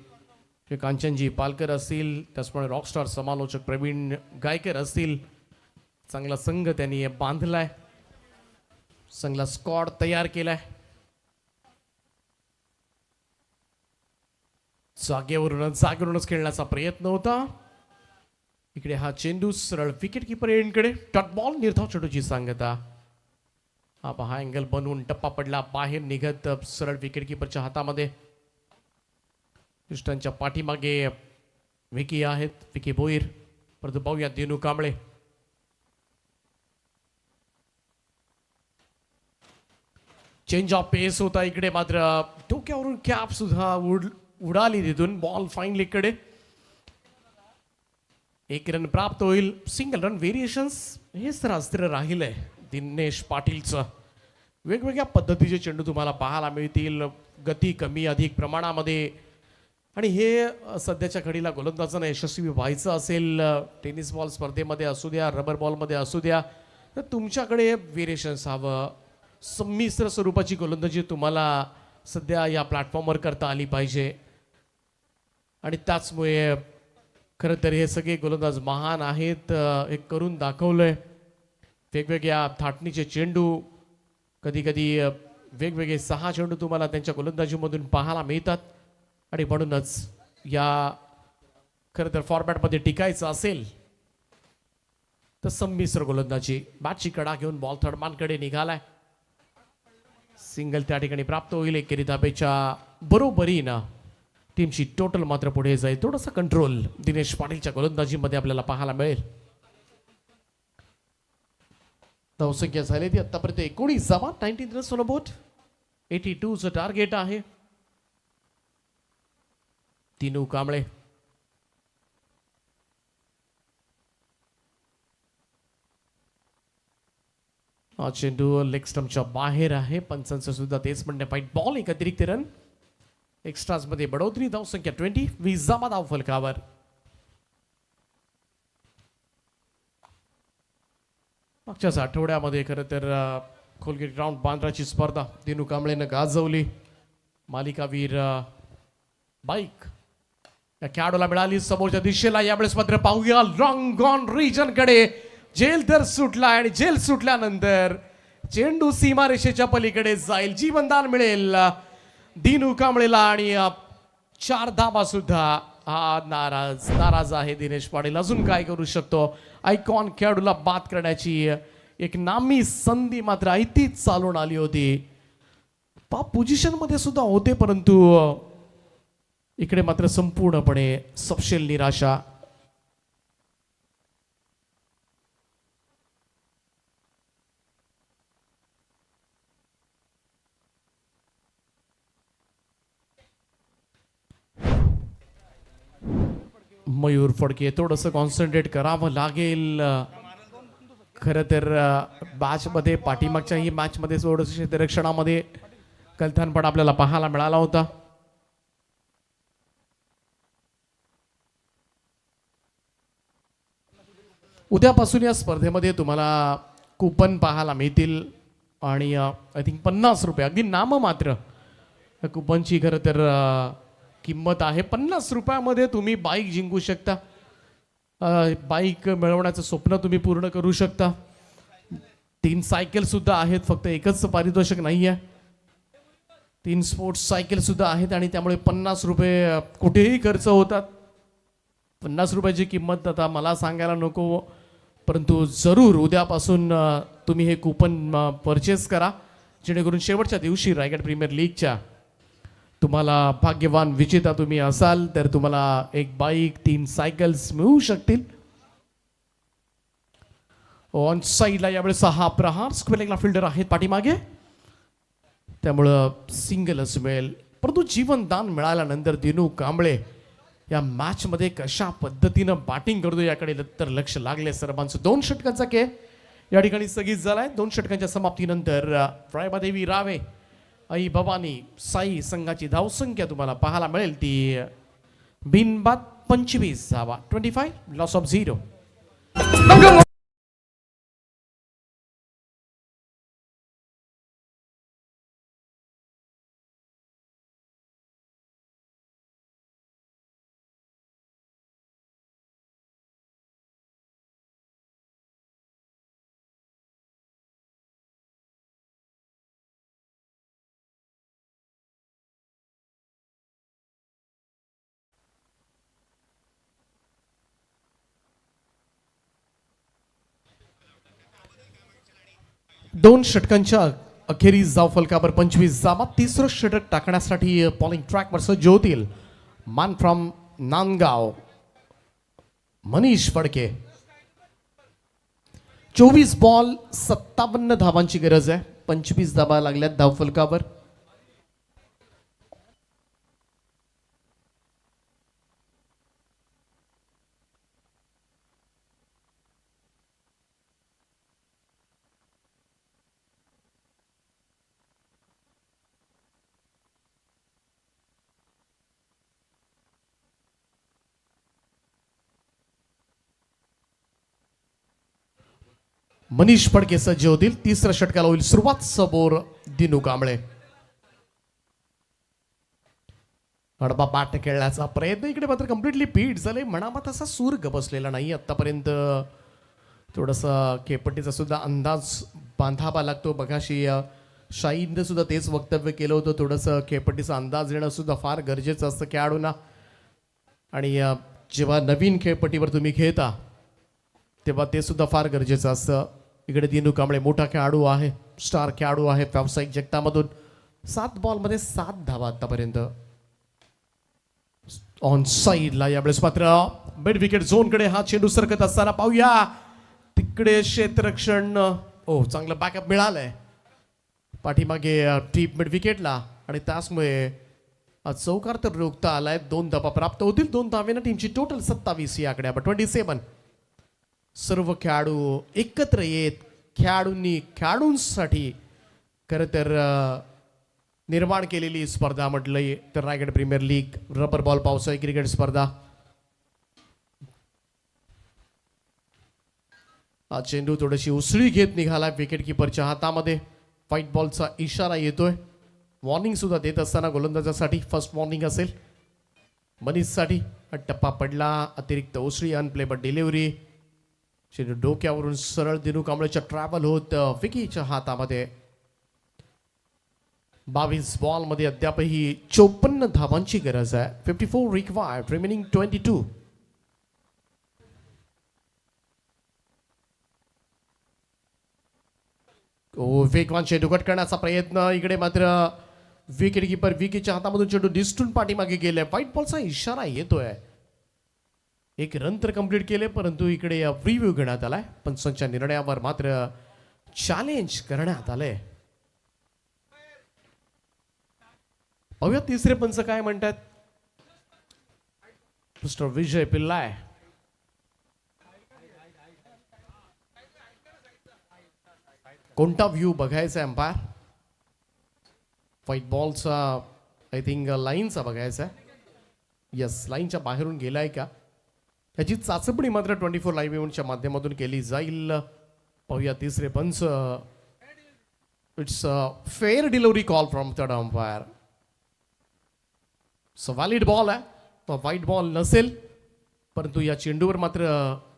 कांचनजी पालकर असतील, त्याचप्रमाणे रॉकस्टार समालोचक प्रवीण गायकर असतील. चांगला संघ त्यांनी बांधलाय, चांगला स्क्वॉड तयार केलाय. जागेवरूनच खेळण्याचा प्रयत्न होता. इकडे हा चेंडू सरळ विकेट किपर एंडकडे. डॉट बॉल निर्धाव चेंडूची सांगता. हा पहा अँगल बनवून टप्पा पडला, बाहेर निघत सरळ विकेट किपरच्या हातामध्ये. कृष्णांच्या पाठीमागे विकी आहेत, विकी भोईर. परंतु पाहूया दिनू कांबळे. चेंज ऑफ पेस होता इकडे, मात्र डोक्यावरून कॅप सुद्धा उडाली तिथून. Ball fine लेगकडे. 1 रन प्राप्त होईल. सिंगल रन व्हेरिएशन्स हेच तर अस्त्र राहिलंय दिनेश पाटीलचं. वेगवेगळ्या पद्धतीचे चेंडू तुम्हाला पाहायला मिळतील, गती कमी अधिक प्रमाणामध्ये. आणि हे सध्याच्या घडीला गोलंदाजांना यशस्वी व्हायचं असेल, टेनिस बॉल स्पर्धेमध्ये असू द्या, रबर बॉलमध्ये असू द्या, तर तुमच्याकडे व्हेरिएशन्स हवं. संमिश्र स्वरूपाची गोलंदाजी तुम्हाला सध्या या प्लॅटफॉर्मवर करता आली पाहिजे. आणि त्याचमुळे खरं तर हे सगळे गोलंदाज महान आहेत. हे करून दाखवलंय. वेगवेगळ्या थाटणीचे चेंडू, कधी कधी वेगवेगळे 6 चेंडू तुम्हाला त्यांच्या गोलंदाजीमधून पाहायला मिळतात. आणि म्हणूनच या खरं तर फॉर्मॅटमध्ये टिकायचं असेल तर संमिश्र गोलंदाजी. बॅटची कडा घेऊन बॉल थर्ड मॅनकडे निघालाय. सिंगल त्या ठिकाणी प्राप्त होईल. एकेरी धाबेच्या बरोबरीनं टीमची टोटल मात्र पुढे जाईल. थोडासा कंट्रोल दिनेश पाटीलच्या गोलंदाजीमध्ये आपल्याला पाहायला मिळेल. धावसंख्या झाली ती आतापर्यंत 19 धावा, 19 रन्स ऑन अ बोर्ड. 82चं टार्गेट आहे. दिनू कांबळे हा चेंडू लेग स्टंपच्या बाहेर आहे. पंचांचं सुद्धा तेच म्हणणे. फाईट बॉल, एक अतिरिक्त रन. एक्स्ट्राज मध्ये बढोतरी. धावसंख्या 20. 20 धावा धाव फलकावर. मागच्याच आठवड्यामध्ये खरं तर खोलगेट ग्राउंड बांद्राची स्पर्धा दिनू कांबळेनं गाजवली. मालिकावीर बाईक या खेळाडूला मिळाली समोरच्या दिशेला. यावेळेस मात्र पाहूया लॉंग गॉन रिजन कडे. जेल तर सुटला आणि जेल सुटल्यानंतर चेंडू सीमारेषेच्या पलीकडे जाईल. जीवनदान मिळेल दिनू कांबळेला. आणि 4 धावा सुद्धा. हा नाराज आहे दिनेश पाटील. अजून काय करू शकतो? आयकॉन खेळाडूला बाद करण्याची एक नामी संधी मात्र आयतीच चालून आली होती. पोझिशन मध्ये सुद्धा होते, परंतु इकडे मात्र संपूर्णपणे सपशेल निराशा. मयूर फडके थोडंसं कॉन्सन्ट्रेट करावं लागेल. खरं तर मॅचमध्ये पाठीमागच्या ही मॅचमध्ये थोडंसं क्षेत्ररक्षणामध्ये कलथानपण आपल्याला पाहायला मिळाला होता. उद्यापासून या स्पर्धेमध्ये तुम्हाला कुपन पाहायला मिळतील. आणि आय थिंक 50 रुपये अगदी नाममात्र कुपनची खरं तर किंमत आहे. 50 रुपयामध्ये तुम्ही बाईक जिंकू शकता. बाईक मिळवण्याचं स्वप्न तुम्ही पूर्ण करू शकता. 3 सायकल सुद्धा आहेत, फक्त एकच पारितोषिक नाही आहे. 3 स्पोर्ट्स सायकल सुद्धा आहेत. आणि त्यामुळे 50 रुपये कुठेही खर्च होतात. 50 रुपयाची किंमत आता मला सांगायला नको, परंतु जरूर उद्यापासून तुम्ही हे कुपन परचेस करा, जेणेकरून शेवटच्या दिवशी रायगड प्रीमियर लीगच्या तुम्हाला भाग्यवान विजेता तुम्ही असाल तर तुम्हाला एक बाईक 3 सायकल्स मिळू शकतील. ऑन साईडला यावेळेस हा प्रहार स्क्वेअरला फिल्डर आहेत पाठीमागे, त्यामुळं सिंगलच मिळेल. परंतु जीवनदान मिळाल्यानंतर दिनू कांबळे या मॅच मध्ये कशा पद्धतीनं बॅटिंग करतो याकडे तर लक्ष लागले सर्वांचं. 2 षटकांचा खेळ या ठिकाणी स्थगित झालाय. 2 षटकांच्या समाप्तीनंतर रायबादेवी रावे, आई भवानी साई संघाची धावसंख्या तुम्हाला पाहायला मिळेल ती बिनबाद 25 धावा. 25 लॉस ऑफ 0. दोन षटकांच्या अखेरीस धाव फलकावर 25 धावा. 3रं षटक टाकण्यासाठी पॉलिंग ट्रॅकवर सज्ज होतील मान फ्रॉम नांदगाव मनीष फडके. 24 बॉल 57 धावांची गरज आहे. 25 धाबा लागल्यात धावफलकावर. मनीष फडके सज्ज होतील. तिसऱ्या षटकाला होईल सुरुवात. समोर दिनू कांबळे. अडबा बाट खेळण्याचा प्रयत्न इकडे मात्र कम्प्लिटली पीठ झाले. म्हणावा तसा सूर बसलेला नाही आतापर्यंत. थोडंसं खेळपट्टीचा सुद्धा अंदाज बांधावा लागतो. बघाशी शाहीनं सुद्धा तेच वक्तव्य केलं होतं. थोडंसं खेळपट्टीचा अंदाज येणं सुद्धा फार गरजेचं असतं खेळाडूंना. आणि जेव्हा नवीन खेळपट्टीवर तुम्ही खेळता तेव्हा ते सुद्धा फार गरजेचं असतं. इकडे दिनू कांबळे मोठा खेळाडू आहे, स्टार खेळाडू आहे व्यावसायिक जगतामधून. 7 बॉलमध्ये 7 धावा आतापर्यंत. ऑन साईडला यावेळेस मात्र मिड विकेट झोनकडे हा चेंडू सरकत असताना पाहूया. तिकडे क्षेत्ररक्षण चांगलं बॅकअप मिळालंय पाठीमागे टीप मिड विकेटला. आणि त्याचमुळे चौकार तर रोखता आलाय. 2 धावा प्राप्त होतील. 2 धावेनं टीमची टोटल 27 या आकड्यावर 27. सर्व खेळाडू एकत्र येत खेळाडूंसाठी खरं तर निर्माण केलेली स्पर्धा म्हटलंय तर Raigad premier league rubber ball पावसाळी क्रिकेट स्पर्धा. हा चेंडू थोडीशी उसळी घेत निघाला विकेट किपरच्या हातामध्ये. व्हाईट बॉलचा इशारा येतोय. वॉर्निंग सुद्धा देत असताना गोलंदाजासाठी फर्स्ट वॉर्निंग असेल. मनीषसाठी टप्पा पडला. अतिरिक्त उसळी अनप्लेबल डिलिव्हरी. चेंडू डोक्यावरून सरळ दिनू कांबळेच्या ट्रॅव्हल होत विकीच्या हातामध्ये. 22 बॉलमध्ये अद्यापही 54 धावांची गरज आहे. 54 रिक्वायर्ड, रिमेनिंग 22. वेगवान चेंडू कट करण्याचा प्रयत्न. इकडे मात्र विकेट किपर विकीच्या हातामधून चेंडू डिस्टून पाठीमागे गेले. व्हाईट बॉलचा इशारा येतोय. एक रन तर कंप्लीट केले परंतु इकडे प्रिव्ह्यू घेण्यात आलाय. पंचांच्या निर्णयावर मात्र चॅलेंज करण्यात आलंय. पाहूया तिसरे पंच काय म्हणतात. मिस्टर विजय पिल्लाय. कोणता व्ह्यू बघायचा एम्पायर. व्हाईट बॉलचा आय थिंक लाईनचा बघायचा आहे. यस, लाईनच्या बाहेरून गेलाय का याची चाचपणी मात्र 24 लाईव्ह इव्हेंटच्या माध्यमातून केली जाईल. पाहूया तिसरे पंच. It's a fair delivery call from third umpire. So valid ball आहे. तो व्हाईट बॉल नसेल परंतु या चेंडूवर मात्र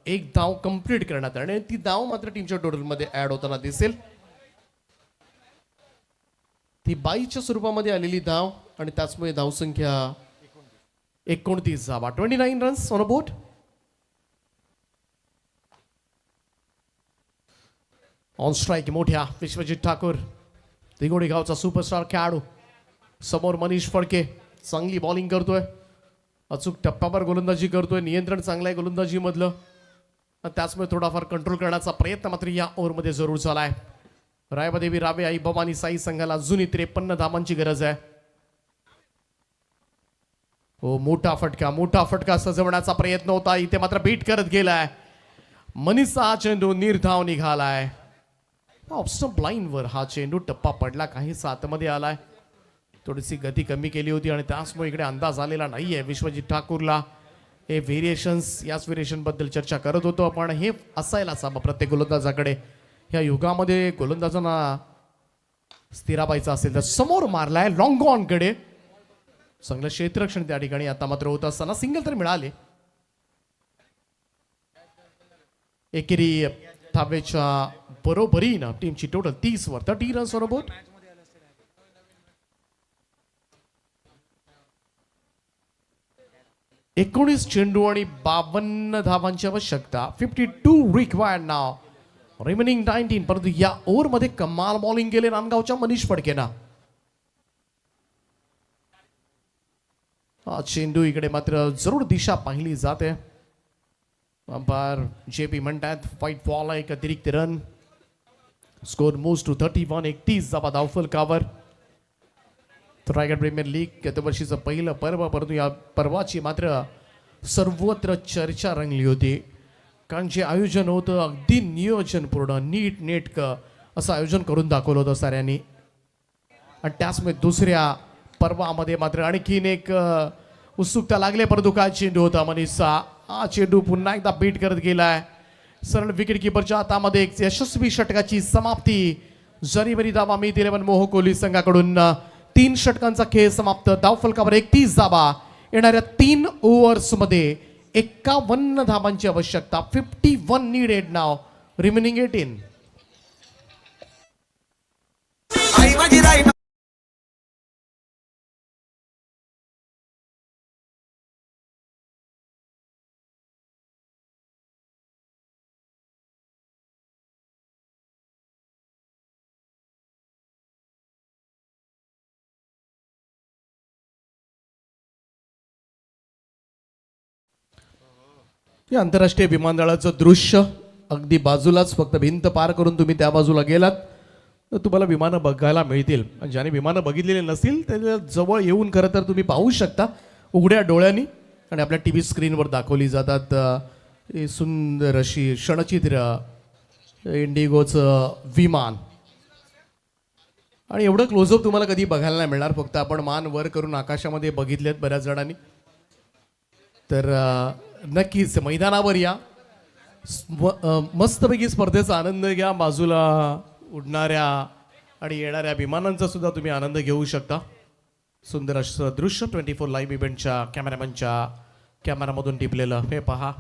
एक धाव कंप्लीट करण्यात आली आणि ती धाव मात्र टीमच्या टोटलमध्ये ऍड होताना दिसेल. ती 22च्या स्वरूपामध्ये आलेली धाव आणि त्याचमुळे धावसंख्या 29 धावा. 29 runs on a boat. On strike मोठ्या विश्वजित ठाकूर, दिगोडी गावचा सुपरस्टार खेळाडू. समोर मनीष फडके चांगली बॉलिंग करतोय. अचूक टप्प्यावर गोलंदाजी करतोय. नियंत्रण चांगलं आहे गोलंदाजी मधलं. त्याचमुळे थोडाफार कंट्रोल करण्याचा प्रयत्न मात्र या ओव्हरमध्ये जरूर झालाय. रायबादेवी रावे आई भवानी साई संघाला अजूनही 53 धावांची गरज आहे. हो, मोठा फटका सजवण्याचा प्रयत्न होता. इथे मात्र बीट करत गेलाय. मनीषचा चेंडू निर्धाव निघालाय. ऑफ स्टंप लाईनवर हा चेंडू टप्पा पडला. काहीसा आतमध्ये आलाय. थोडीशी गती कमी केली होती आणि त्याचमुळे इकडे अंदाज आलेला नाहीये विश्वजित ठाकूरला. हे व्हेरिएशन्स, याच व्हेरिएशन बद्दल चर्चा करत होतो आपण. हे असायलाच हवं प्रत्येक गोलंदाजाकडे. ह्या युगामध्ये गोलंदाजांना स्थिराबाईचा असेल तर समोर मारलाय लॉंग ऑन कडे. चांगलं क्षेत्ररक्षण त्या ठिकाणी आता मात्र होत असताना सिंगल तर मिळाले. एकेरी धावेच्या बरोबरीनं टीमची टोटल 30 वर 30 रन्स ऑन बोट. एकोणीस चेंडू आणि 52 धावांची आवश्यकता. 52 रिक्वायर्ड नाव, रिमेनिंग 19. परंतु या ओव्हर मध्ये कमाल बॉलिंग केले नांदगावच्या मनीष फडकेना. हा चेंडू इकडे मात्र जरूर दिशा पाहिली जाते. अंपायर JP म्हणतात व्हाईट बॉल आहे, एक अतिरिक्त रन. Score moves to 31. 31 धावा धावफलकावर. तर रायगड प्रीमियर लीग गत वर्षीचं पहिलं पर्व, परंतु या पर्वाची मात्र सर्वत्र चर्चा रंगली होती. कारण जे आयोजन होतं अगदी नियोजनपूर्ण, नीट नेटकं असं आयोजन करून दाखवलं होतं साऱ्यांनी. आणि त्याचमुळे दुसऱ्या पर्वामध्ये मात्र आणखीन एक उत्सुकता लागली, परंतु काय चेंडू होता मनीषचा. हा चेंडू पुन्हा एकदा बीट करत गेलाय. सरळ विकेट किपरच्या हातामध्ये एक यशस्वी षटकाची समाप्ती. जरीमरी धावा मी 11 मोह कोहली संघाकडून. 3 षटकांचा खेळ समाप्त. धावफलकावर 31 धावा. येणाऱ्या 3 ओव्हर्समध्ये 51 धावांची आवश्यकता. 51 नीडेड नाव. रिमेनिंग 18. हे आंतरराष्ट्रीय विमानतळाचं दृश्य अगदी बाजूलाच, फक्त भिंत पार करून तुम्ही त्या बाजूला गेलात तर तुम्हाला विमानं बघायला मिळतील. आणि ज्याने विमानं बघितलेली नसतील त्याच्या जवळ येऊन खरं तर तुम्ही पाहू शकता उघड्या डोळ्यांनी. आणि आपल्या टी व्ही स्क्रीनवर दाखवली जातात ही सुंदर अशी क्षणचित्र इंडिगोचं विमान. आणि एवढं क्लोजअप तुम्हाला कधी बघायला नाही मिळणार. फक्त आपण मान वर करून आकाशामध्ये बघितलेत बऱ्याच जणांनी. तर नक्कीच मैदानावर या, मस्तपैकी स्पर्धेचा आनंद घ्या. बाजूला उडणाऱ्या आणि येणाऱ्या विमानांचा सुद्धा तुम्ही आनंद घेऊ शकता. सुंदर असं दृश्य 24 लाईव्ह इव्हेंटच्या कॅमेरामॅनच्या कॅमेरामधून टिपलेलं हे पहा.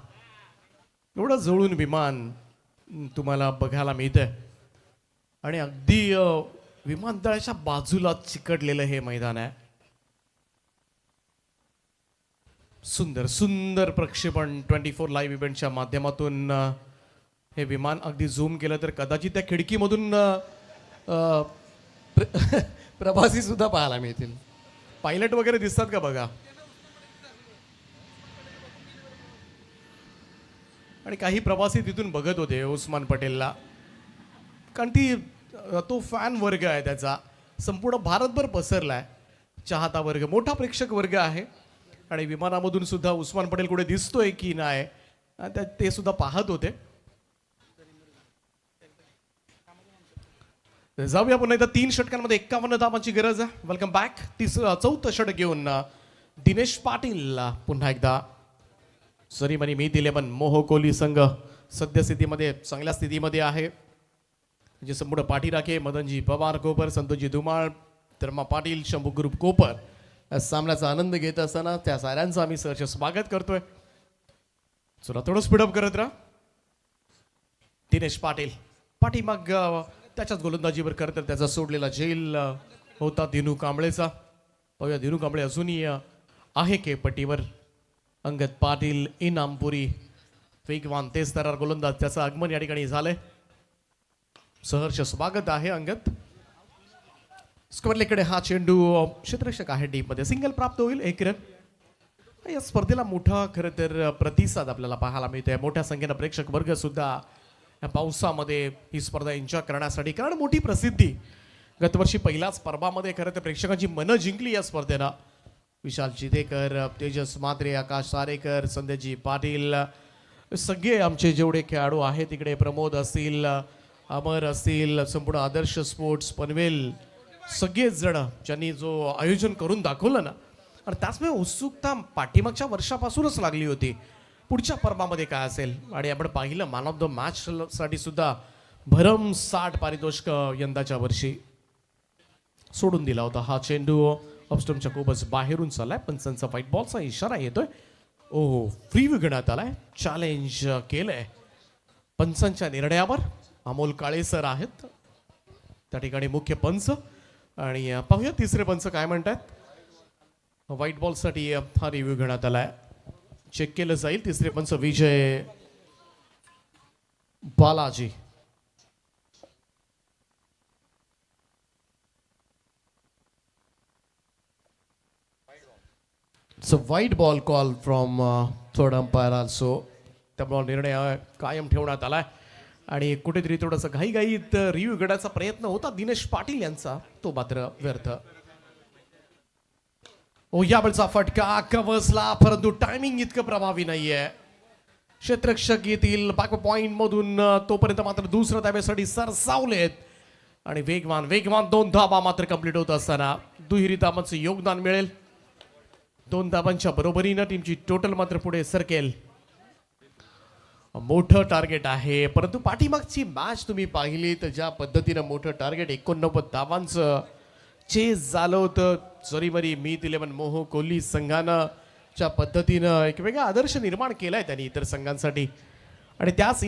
एवढं जवळून विमान तुम्हाला बघायला मिळतंय. आणि अगदी विमानतळाच्या बाजूला चिकटलेलं हे मैदान आहे. सुंदर सुंदर प्रक्षेपण 24 लाईव्ह इव्हेंटच्या माध्यमातून. हे विमान अगदी झूम केलं तर कदाचित त्या खिडकीमधून प्रवासी सुद्धा पाहायला मिळतील. पायलट वगैरे दिसतात का बघा. आणि काही प्रवासी तिथून बघत होते उस्मान पटेलला. कारण तो फॅन वर्ग आहे त्याचा संपूर्ण भारतभर पसरला आहे. चाहता वर्ग, मोठा प्रेक्षक वर्ग आहे. आणि विमानामधून सुद्धा उस्मान पटेल कुठे दिसतोय की नाही ते सुद्धा पाहत होते. जाऊया पुन्हा एकदा 3 षटकांमध्ये 51 धावांची गरज आहे. Welcome back. 4थं षटक घेऊन दिनेश पाटील पुन्हा एकदा. सरीमनी मी 11 मोह कोहली संघ सद्यस्थितीमध्ये चांगल्या स्थितीमध्ये आहे. म्हणजे संपूर्ण पाठीराखे मदनजी पवार कोपर, संतोषजी धुमाळ, धर्मा पाटील, शंभू ग्रुप कोपर या सामन्याचा आनंद घेत असताना त्या साऱ्यांचं आम्ही सहर्ष स्वागत करतोय. चला थोडं स्पीडअप करत राहा. दिनेश पाटील पाठीमाग त्याच्याच गोलंदाजीवर करत त्याचा सोडलेला झेल होता दिनू कांबळेचा. पाहूया दिनू कांबळे अजूनही आहे के पट्टीवर. अंगद पाटील इनामपुरी वेगवान तेज तरार गोलंदाज, त्याचं आगमन या ठिकाणी झालंय. सहर्ष स्वागत आहे अंगद. स्क्वेअरलेकडे हा चेंडू क्षेत्ररक्षक आहे डीप मध्ये, सिंगल प्राप्त होईल 1 रन. या स्पर्धेला मोठा खरं तर प्रतिसाद आपल्याला पाहायला मिळतोय. मोठ्या संख्येनं प्रेक्षक वर्ग सुद्धा या पावसामध्ये ही स्पर्धा एन्जॉय करण्यासाठी, कारण मोठी प्रसिद्धी गतवर्षी पहिल्याच पर्वामध्ये खरं तर प्रेक्षकांची मनं जिंकली या स्पर्धेनं. विशाल चितेकर, तेजस म्हात्रे, आकाश सारेकर, संध्याजी पाटील, सगळे आमचे जेवढे खेळाडू आहेत तिकडे, प्रमोद असतील, अमर असतील, संपूर्ण आदर्श स्पोर्ट्स पनवेल, सगळेच जण ज्यांनी जो आयोजन करून दाखवलं ना. आणि त्याचमुळे उत्सुकता पाठीमागच्या वर्षापासूनच लागली होती पुढच्या पर्वामध्ये काय असेल. आणि आपण पाहिलं मॅन ऑफ द मॅच साठी सुद्धा भरमसाठ पारितोषिक यंदाच्या वर्षी सोडून दिला होता. हा चेंडू अपस्टमच्या खूपच बाहेरून चाललाय. पंचांचा व्हाईट बॉलचा इशारा येतोय. ओहो, फ्री विघण्यात आलाय. चॅलेंज केलंय पंचांच्या निर्णयावर. अमोल काळे सर आहेत त्या ठिकाणी मुख्य पंच. आणि पाहूया तिसरे पंच काय म्हणतात. व्हाईट बॉलसाठी हा रिव्ह्यू घेण्यात आलाय, चेक केलं जाईल. तिसरे पंच विजय Balaji. So white ball call from third umpire also. त्यामुळे निर्णय कायम ठेवण्यात आलाय. आणि कुठेतरी थोडंसं घाईघाईत रिव्ह्यू घेण्याचा प्रयत्न होता दिनेश पाटील यांचा, तो मात्र व्यर्थ. यावेळचा फटका कवसला, परंतु टायमिंग इतकं प्रभावी नाहीये. क्षेत्ररक्षक येतील बॅक पॉइंट मधून, तोपर्यंत मात्र दुसरं धाब्यासाठी सरसावलेत आणि वेगवान वेगवान 2 धाबा मात्र कंप्लीट होत असताना दुहेरी धाबांचं योगदान मिळेल. 2 धाबांच्या बरोबरीनं टीमची टोटल मात्र पुढे सरकेल. मोठं टार्गेट आहे, परंतु पाठीमागची मॅच तुम्ही पाहिली तर ज्या पद्धतीनं मोठं टार्गेट 89 धावांचं चेस झालं होतं. जरीमरी मीत 11 मोहो कोहली संघानं च्या पद्धतीनं एक वेगळा आदर्श निर्माण केलाय त्यांनी इतर संघांसाठी. आणि त्याच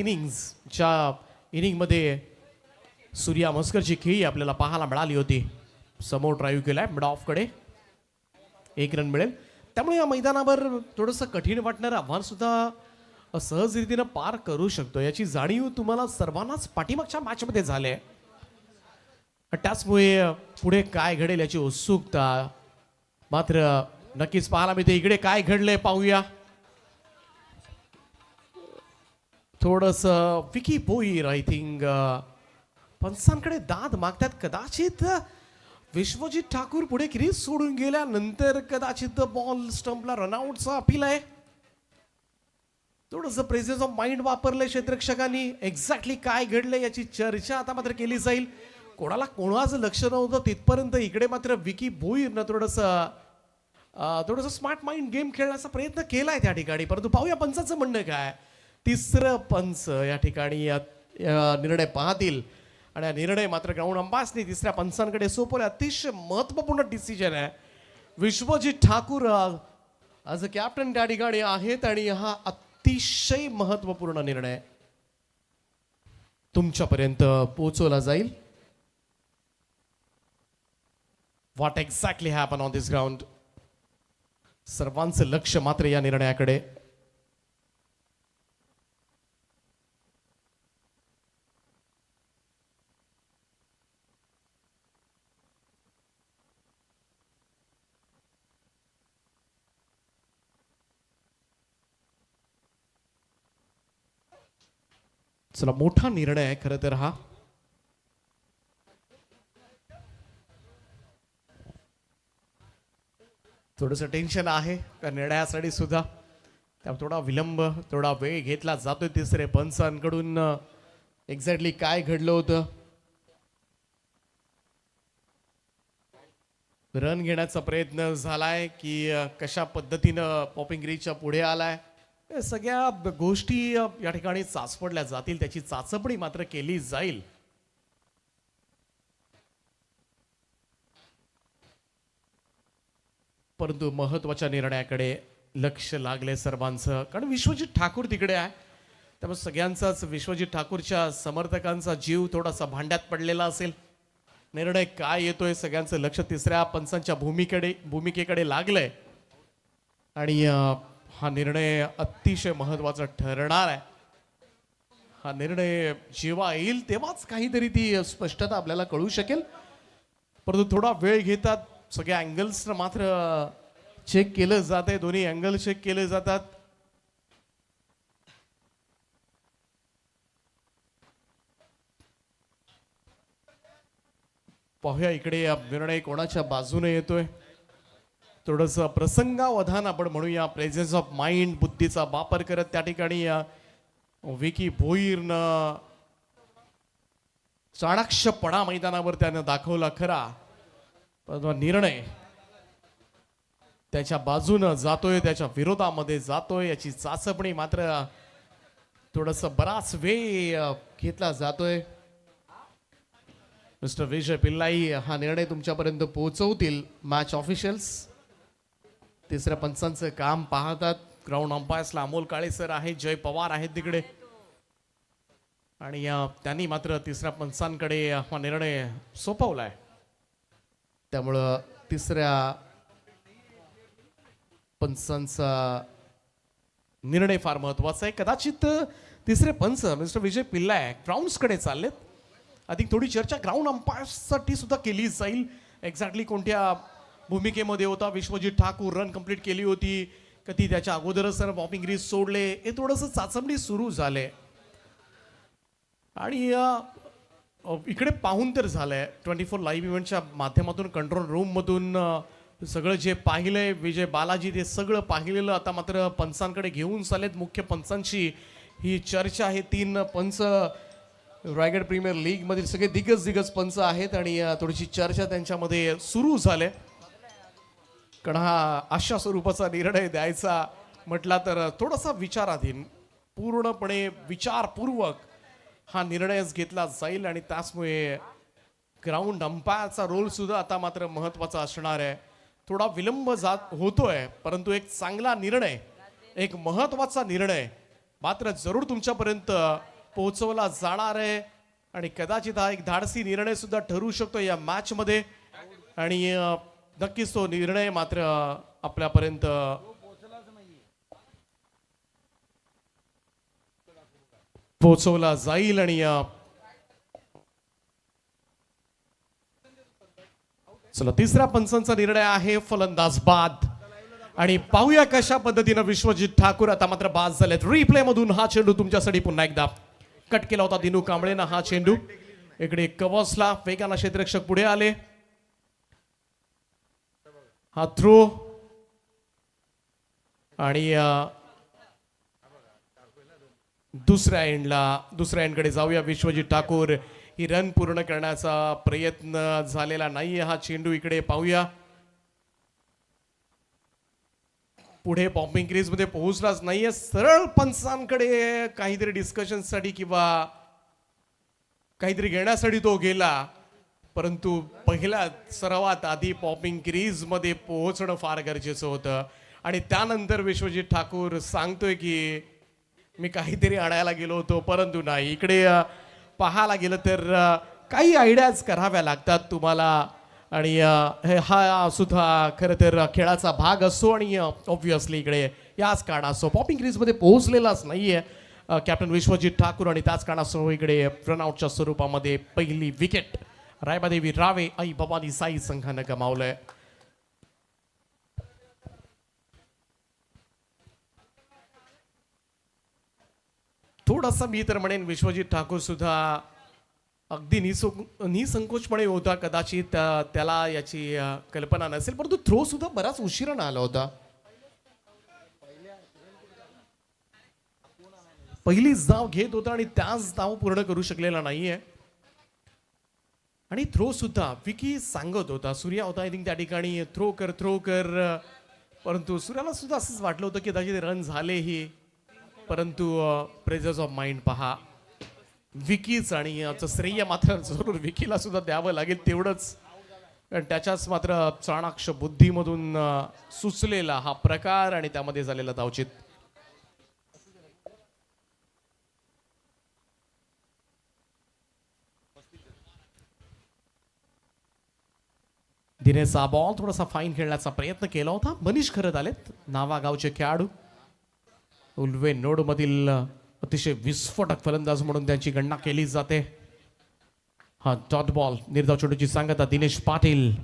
इनिंगमध्ये सूर्या मस्करची खेळी आपल्याला पाहायला मिळाली होती. समोर ड्राईव्ह केलाय मिड ऑफकडे, 1 रन मिळेल. त्यामुळे या मैदानावर थोडंसं कठीण वाटणारं आव्हान सुद्धा सहज रीतीनं पार करू शकतो याची जाणीव तुम्हाला सर्वांनाच पाठीमागच्या मॅचमध्ये झाली आहे. त्याचमुळे पुढे काय घडेल याची उत्सुकता मात्र नक्कीच पाहायला मिळते. इकडे काय घडलंय पाहूया. थोडस विकी भोईर आय थिंक पंचांकडे दाद मागतात. कदाचित विश्वजित ठाकूर पुढे क्रीज सोडून गेल्यानंतर कदाचित बॉल स्टंपला रनआउटचा अपील आहे. थोडस प्रेझेन्स ऑफ माइंड वापरलंय क्षेत्ररक्षकांनी. एक्झॅक्टली काय घडलंय याची चर्चा आता मात्र केली जाईल. कोणाला कोणाचं लक्ष नव्हतं तिथपर्यंत इकडे मात्र विकी भोईरनं थोडंसं स्मार्ट माइंड गेम खेळण्याचा प्रयत्न केलाय त्या ठिकाणी. परंतु पाहूया पंचाचं म्हणणं काय. तिसरं पंच या ठिकाणी निर्णय पाहतील आणि हा निर्णय मात्र ग्राउंड अंपायर्सने तिसऱ्या पंचांकडे सोपवले. अतिशय महत्वपूर्ण डिसिजन आहे. Vishwajit Thakur as a captain त्या ठिकाणी आहेत आणि हा अतिशय महत्वपूर्ण निर्णय तुमच्यापर्यंत पोहोचवला जाईल. What exactly happen on this ground. सर्वांचं लक्ष मात्र या निर्णयाकडे. चला, मोठा निर्णय आहे खरं तर हा. थोडंसं टेन्शन आहे त्या निर्णयासाठी सुद्धा. त्यामुळे थोडा विलंब, थोडा वेळ घेतला जातोय तिसरे पंचांकडून. एक्झॅक्टली काय घडलं होतं. रन घेण्याचा प्रयत्न झालाय की कशा पद्धतीनं पॉपिंग ग्रीजच्या पुढे आलाय, या सगळ्या गोष्टी या ठिकाणी चाचपडल्या जातील. त्याची चाचपणी मात्र केली जाईल. परंतु महत्वाच्या निर्णयाकडे लक्ष लागले सर्वांचं, कारण विश्वजित ठाकूर तिकडे आहे. त्यामुळे सगळ्यांचाच, विश्वजित ठाकूरच्या समर्थकांचा जीव थोडासा भांड्यात पडलेला असेल. निर्णय काय येतोय, सगळ्यांचं लक्ष तिसऱ्या पंचांच्या भूमिकेकडे लागलंय आणि हा निर्णय अतिशय महत्वाचा ठरणार आहे. हा निर्णय जेव्हा येईल तेव्हाच काहीतरी ती स्पष्टता आपल्याला कळू शकेल. परंतु थोडा वेळ घेतात. सगळ्या अँगल्स मात्र चेक केलं जात आहे. दोन्ही अँगल चेक केले जातात. पाहूया इकडे निर्णय कोणाच्या बाजूने येतोय. थोडस प्रसंगावधान आपण म्हणूया, प्रेझेन्स ऑफ माइंड, बुद्धीचा वापर करत त्या ठिकाणी विकी भोईरनं चाणाक्षपणा मैदानावर त्यानं दाखवला खरा, परंतु निर्णय त्याच्या बाजूनं जातोय, त्याच्या विरोधामध्ये जातोय याची चाचपणी मात्र थोडस बराच वेळ घेतला जातोय. मिस्टर विजय पिल्लाई हा निर्णय तुमच्यापर्यंत पोहोचवतील. मॅच ऑफिशियल्स तिसऱ्या पंचांचं काम पाहतात. ग्राउंड अंपायर्सला अमोल काळे सर आहे, जय पवार आहेत तिकडे आणि त्यांनी मात्र तिसऱ्या पंचांकडे हा निर्णय सोपवलाय. त्यामुळं तिसऱ्या पंचांचा निर्णय फार महत्वाचा आहे. कदाचित तिसरे पंच मिस्टर विजय पिल्लाय ग्राउंड्सकडे चाललेत. अधिक थोडी चर्चा ग्राउंड अंपायर्ससाठी सुद्धा केली जाईल. एक्झॅक्टली कोणत्या भूमिकेमध्ये होता विश्वजित ठाकूर, रन कंप्लीट केली होती कधी, त्याच्या अगोदरच सर बॉपिंग ग्रीज सोडले, हे थोडंसं चाचपणी सुरू झाले. आणि इकडे पाहून तर झालंय 24 लाईव्ह इव्हेंटच्या माध्यमातून कंट्रोल रूममधून सगळं जे पाहिलंय विजय बालाजी ते सगळं पाहिलेलं आता मात्र पंचांकडे घेऊन चालेत. मुख्य पंचांची ही चर्चा आहे. 3 पंच रायगड प्रीमियर लीगमधील सगळे दिग्गज पंच आहेत आणि थोडीशी चर्चा त्यांच्यामध्ये सुरू झाले. कारण हा अशा स्वरूपाचा निर्णय द्यायचा म्हटला तर थोडासा विचाराधीन पूर्णपणे विचारपूर्वक हा निर्णयच घेतला जाईल आणि त्याचमुळे ग्राउंड अंपायरचा रोल सुद्धा आता मात्र महत्त्वाचा असणार आहे. थोडा विलंब जात होतोय परंतु एक चांगला निर्णय एक महत्त्वाचा निर्णय मात्र जरूर तुमच्यापर्यंत पोहोचवला जाणार आहे आणि कदाचित हा एक धाडसी निर्णय सुद्धा ठरू शकतो या मॅचमध्ये आणि नक्कीच तो निर्णय मात्र आपल्यापर्यंत पोहोचवला जाईल. आणि चला तिसऱ्या पंचांचा निर्णय आहे फलंदाज बाद आणि पाहूया कशा पद्धतीनं विश्वजित ठाकूर आता मात्र बाद झालेत. रिप्ले मधून हा चेंडू तुमच्यासाठी पुन्हा एकदा कट केला होता दिनू कांबळेनं. हा चेंडू इकडे कवसला वेगानं क्षेत्ररक्षक पुढे आले. हा थ्रो आणि दुसऱ्या एंडकडे जाऊया. विश्वजित ठाकूर ही रन पूर्ण करण्याचा प्रयत्न झालेला नाहीये. हा चेंडू इकडे पाहूया पुढे पॉपिंग क्रीज मध्ये पोहोचलाच नाहीये. सरळ पंचांकडे काहीतरी डिस्कशन साठी किंवा काहीतरी घेण्यासाठी तो गेला परंतु पहिल्या सर्वात आधी पॉपिंग क्रीज मध्ये पोहोचणं फार गरजेचं होतं आणि त्यानंतर विश्वजित ठाकूर सांगतोय की मी काहीतरी आणायला गेलो होतो परंतु नाही. इकडे पाहायला गेलं तर काही आयडियाज कराव्या लागतात तुम्हाला आणि हा सुद्धा खरं तर खेळाचा भाग असतो आणि ऑब्व्हियसली इकडे याच कारणास्तव पॉपिंग क्रीजमध्ये पोहोचलेलाच नाहीये कॅप्टन विश्वजित ठाकूर आणि त्याच कारणास्तव इकडे रनआउटच्या स्वरूपामध्ये पहिली विकेट रायबादेवी रावे आई भवानी साई संघानं गमावलंय. थोडासा मी तर म्हणेन विश्वजित ठाकूर सुद्धा अगदी निसंकोचपणे होता. कदाचित त्याला याची कल्पना नसेल परंतु थ्रो सुद्धा बराच उशिरानं आला होता. पहिलीच धाव घेत होता आणि त्याच धाव पूर्ण करू शकलेला नाहीये आणि थ्रो सुद्धा विकी सांगत होता सूर्या होता आय थिंक त्या ठिकाणी थ्रो कर परंतु सूर्याला सुद्धा असंच वाटलं होतं की कदाचित रन झालेही परंतु प्रेझन्स ऑफ माइंड पहा विकीच आणि याचं श्रेय मात्र जरूर विकीला सुद्धा द्यावं लागेल तेवढंच कारण त्याच्याच मात्र चाणाक्ष बुद्धीमधून सुचलेला हा प्रकार आणि त्यामध्ये झालेला धावचित. दिनेशचा बॉल थोडासा फाईन खेळण्याचा प्रयत्न केला होता. मनीष खरत आलेत नावागावचे खेळाडू. उल्वे नोड मधील अतिशय विस्फोटक फलंदाज म्हणून त्यांची गणना केली जाते. हा डॉट बॉल निर्धाव चेंडूची सांगता दिनेश पाटील.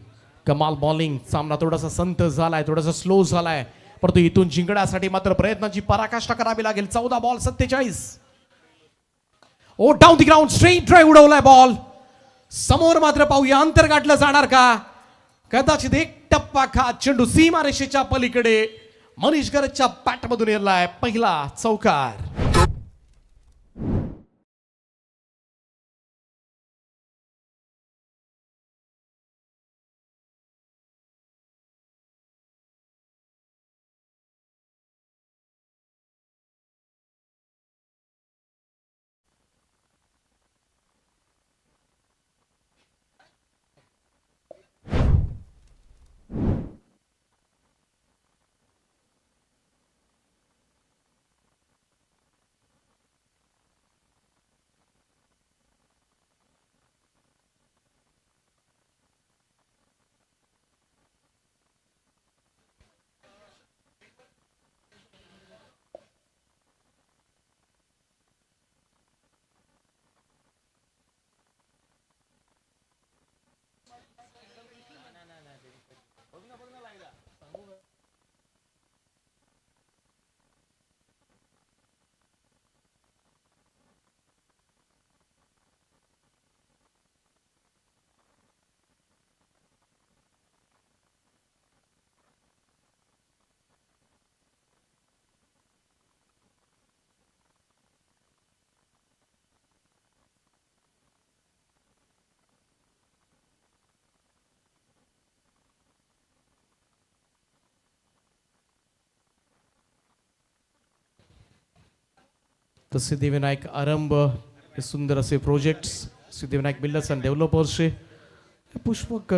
कमाल बॉलिंग. सामना थोडासा संत झालाय थोडासा स्लो झालाय परंतु इथून जिंकण्यासाठी मात्र प्रयत्नाची पराकाष्ठा करावी लागेल. 14 ball 47. Oh down the ground straight drive उडवलाय बॉल. समोर मात्र पाहूया अंतर गाठलं जाणार का. कदाचित एक टप्पा खात चेंडू सीमारेषेच्या पलीकडे मनीष गरजच्या बॅटमधून येलाय. पहिला चौकार. तर सिद्धिविनायक आरंभ हे सुंदर असे प्रोजेक्ट्स सिद्धिविनायक बिल्डर्स अँड डेव्हलपर्सचे Pushpak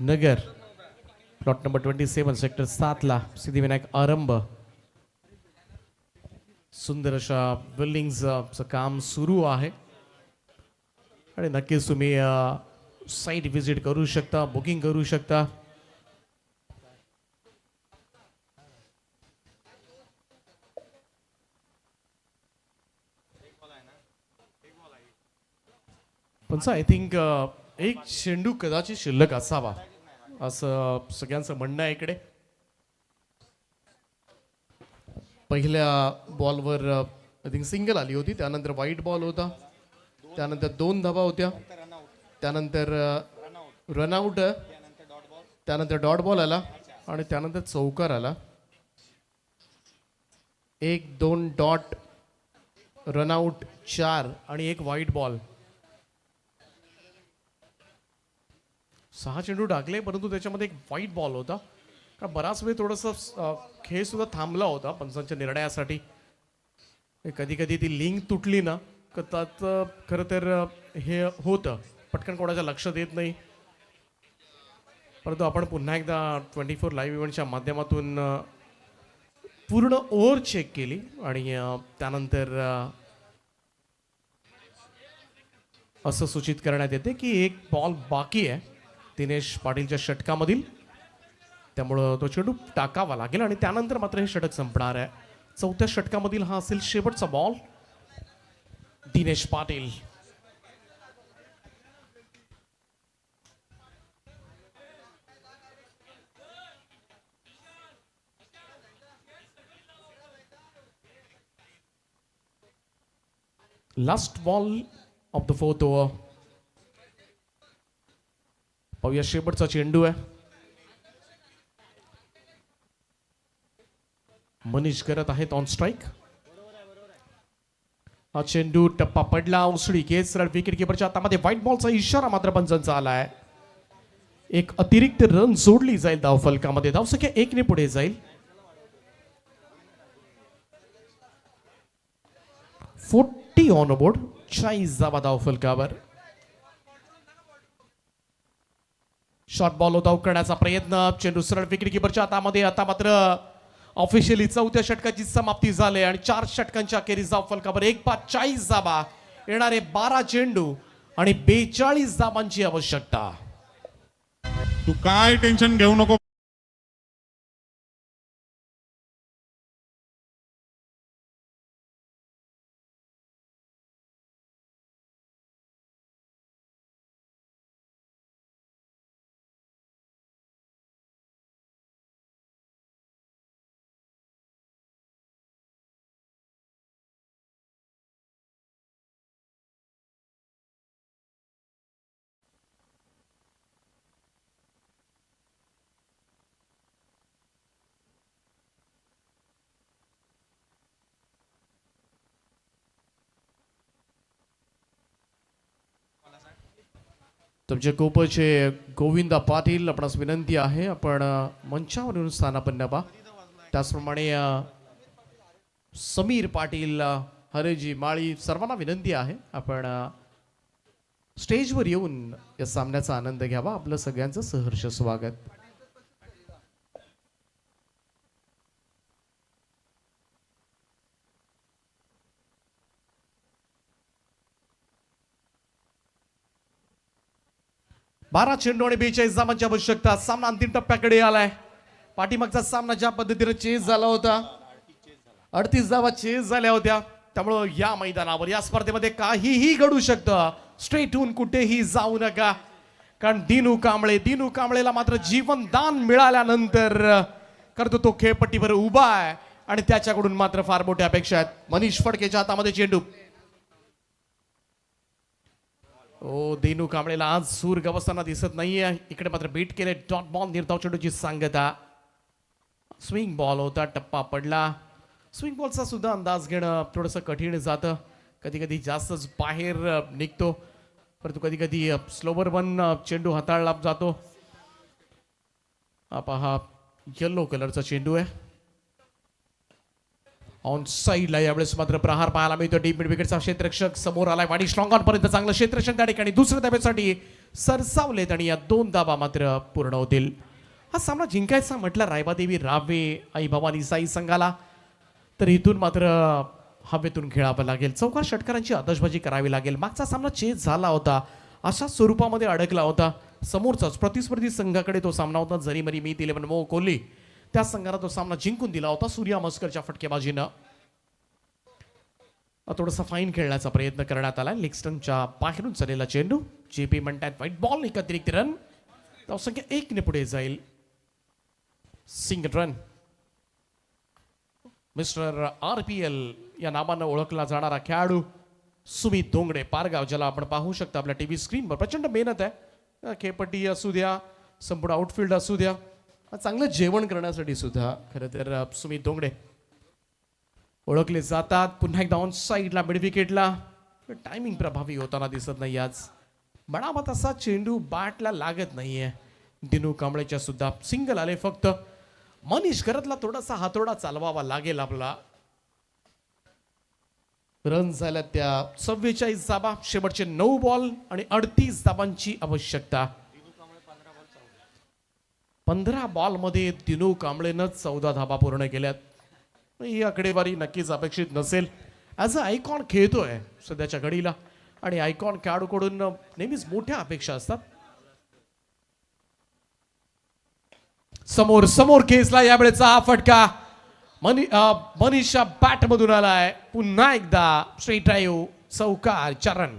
Nagar plot number 27 sector 7ला सिद्धिविनायक आरंभ सुंदर अशा बिल्डिंगचं काम सुरू आहे आणि नक्कीच तुम्ही साईट व्हिजिट करू शकता बुकिंग करू शकता. पण आय थिंक एक चेंडू कदाचित शिल्लक असावा असं सगळ्यांचं म्हणणं आहे इकडे. पहिल्या बॉलवर आय थिंक सिंगल आली होती त्यानंतर व्हाईट बॉल होता त्यानंतर 2 धावा होत्या त्यानंतर रनआउट त्यानंतर डॉट बॉल आला आणि त्यानंतर चौकार आला. 1-2 डॉट रनआउट 4 आणि 1 व्हाईट बॉल. 6 चेंडू टाकले परंतु त्याच्यामध्ये एक व्हाईट बॉल होता कारण बराच वेळ थोडंसं खेळ सुद्धा थांबला होता पंचांच्या निर्णयासाठी. कधी कधी ती लिंक तुटली ना तर त्यात खरं तर हे होतं पटकन कोणाच्या लक्षात येत नाही. परंतु आपण पुन्हा एकदा 24 लाईव्ह इव्हेंटच्या माध्यमातून पूर्ण ओव्हर चेक केली आणि त्यानंतर असं सूचित करण्यात येते की एक बॉल बाकी आहे दिनेश पाटीलच्या षटकामधील त्यामुळं तो चेंडू टाकावा लागेल आणि त्यानंतर मात्र हे षटक संपणार आहे. 4थ्या षटकामधील हा असेल शेवटचा ball. Dinesh Patil last ball of the 4th over. पाहूया शेवटचा चेंडू आहे. मनीष करत आहेत ऑन स्ट्राईक. हा चेंडू टप्पा पडला उसळी केस सरळ विकेट किपरच्या हातामध्ये. व्हाईट बॉलचा इशारा मात्र पंचांचा आलाय. एक अतिरिक्त रन जोडली जाईल धाव फलकामध्ये. धावसंख्या 1 ने पुढे जाईल. 40 ऑन बोर्ड 40 धावा धाव फलकावर. शॉर्ट बॉल होता करण्याचा प्रयत्न चेंडू सरळ विकेट किपरच्या हातामध्ये. आता मात्र ऑफिशियली 4थ्या षटकाची समाप्ती झाली आणि 4 षटकांच्या अखेरीस धाव फलकावर 1-40 धावा. येणारे 12 चेंडू आणि 42 धावांची आवश्यकता. तू काय टेन्शन घेऊ नको. तुमचे कोपचे गोविंदा पाटील आपणास विनंती आहे आपण मंचावर येऊन स्थानापन्न व्हा. त्याचप्रमाणे समीर पाटील हरेजी माळी सर्वांना विनंती आहे आपण स्टेजवर येऊन या सामन्याचा आनंद घ्यावा. आपलं सगळ्यांचं सहर्ष स्वागत. बारा चेंडू आणि 42 धावांची आवश्यकता. सामना अंतिम टप्प्याकडे आलाय. पाठीमागचा सामना ज्या पद्धतीने चेस झाला होता 38 धावा चेस झाल्या होत्या त्यामुळं या मैदानावर या स्पर्धेमध्ये काहीही घडू शकतं. स्ट्रेट होऊन कुठेही जाऊ नका कारण दिनू कांबळेला मात्र जीवनदान मिळाल्यानंतर करतो तो खेळपट्टीवर उभा आहे आणि त्याच्याकडून मात्र फार मोठ्या अपेक्षा आहेत. मनीष फडकेच्या हातामध्ये चेंडू. ओ दिनू कांबळेला आज सूर गवसताना दिसत नाहीये. इकडे मात्र बीट केले. डॉट बॉल निर्धाव चेंडूची सांगता. स्विंग बॉल होता टप्पा पडला. स्विंग बॉलचा सुद्धा अंदाज घेणं थोडंसं कठीण जातं. कधी कधी जास्तच बाहेर निघतो परंतु कधी कधी स्लोवर वन चेंडू हाताळला जातो. पहा येलो कलरचा चेंडू आहे. ऑन साईडला यावेळेस मात्र प्रहार पाहायला मिळतो. डीप मिड विकेटचा क्षेत्ररक्षक समोर आलाय आणि स्ट्रॉंग ऑन पर्यंत चांगलं क्षेत्ररक्षण त्या ठिकाणी दुसऱ्या धाब्यासाठी सरसावलेत आणि या 2 धाबा मात्र पूर्ण होतील. हा सामना जिंकायचा म्हटलं रायबादेवी रावे आई भवानी साई संघाला तर इथून मात्र हवेतून खेळावं लागेल. चौकार षटकारांची आतषबाजी करावी लागेल. मागचा सामना चेस झाला होता, अशा स्वरूपामध्ये अडकला होता. समोरचाच प्रतिस्पर्धी संघाकडे तो सामना होता. जरी मरी मीत 11 मोह कोहली त्या संघाला तो सामना जिंकून दिला होता सूर्या मस्करच्या फटकेबाजीनं. थोडासा फाईन खेळण्याचा प्रयत्न करण्यात आला. लेग स्टंपच्या बाहेरून चाललेला चेंडू जेपी म्हणतात व्हाईट बॉल. एक अतिरिक्त रन, धावसंख्या 1 ने पुढे जाईल. Single run. मिस्टर RPL या नावानं ओळखला जाणारा खेळाडू सुमित धोंगडे पारगाव, ज्याला आपण पाहू शकता आपल्या टीव्ही स्क्रीनवर. प्रचंड मेहनत आहे. खेळपट्टी असू द्या, संपूर्ण आउटफील्ड असू द्या, चांगलं जेवण करण्यासाठी सुद्धा खरं तर सुमित धोंगडे ओळखले जातात. पुन्हा एकदा ऑन साईडला मिड विकेटला टायमिंग प्रभावी होताना दिसत नाही. आज म्हणावा तसा चेंडू बॅटला लागत नाहीये. दिनू कांबळेच्या सुद्धा सिंगल आले फक्त. मनीष घरातला थोडासा हातोडा चालवावा लागेल आपला. रन झाल्या त्या 44 धाबा. शेवटचे 9 बॉल आणि 38 धाबांची आवश्यकता. 15 बॉलमध्ये दिनू कांबळेनं 14 धाबा पूर्ण केल्यात. ही आकडेवारी नक्कीच अपेक्षित नसेल. ॲज अ आयकॉन खेळतोय सध्याच्या घडीला आणि आयकॉन खेळाडूकडून नेहमीच मोठ्या अपेक्षा असतात. समोर समोर खेचला यावेळेचा हा फटका. मनीषा बॅट मधून आलाय. पुन्हा एकदा स्ट्रेट ड्राईव्ह, चौकार, 4 रन.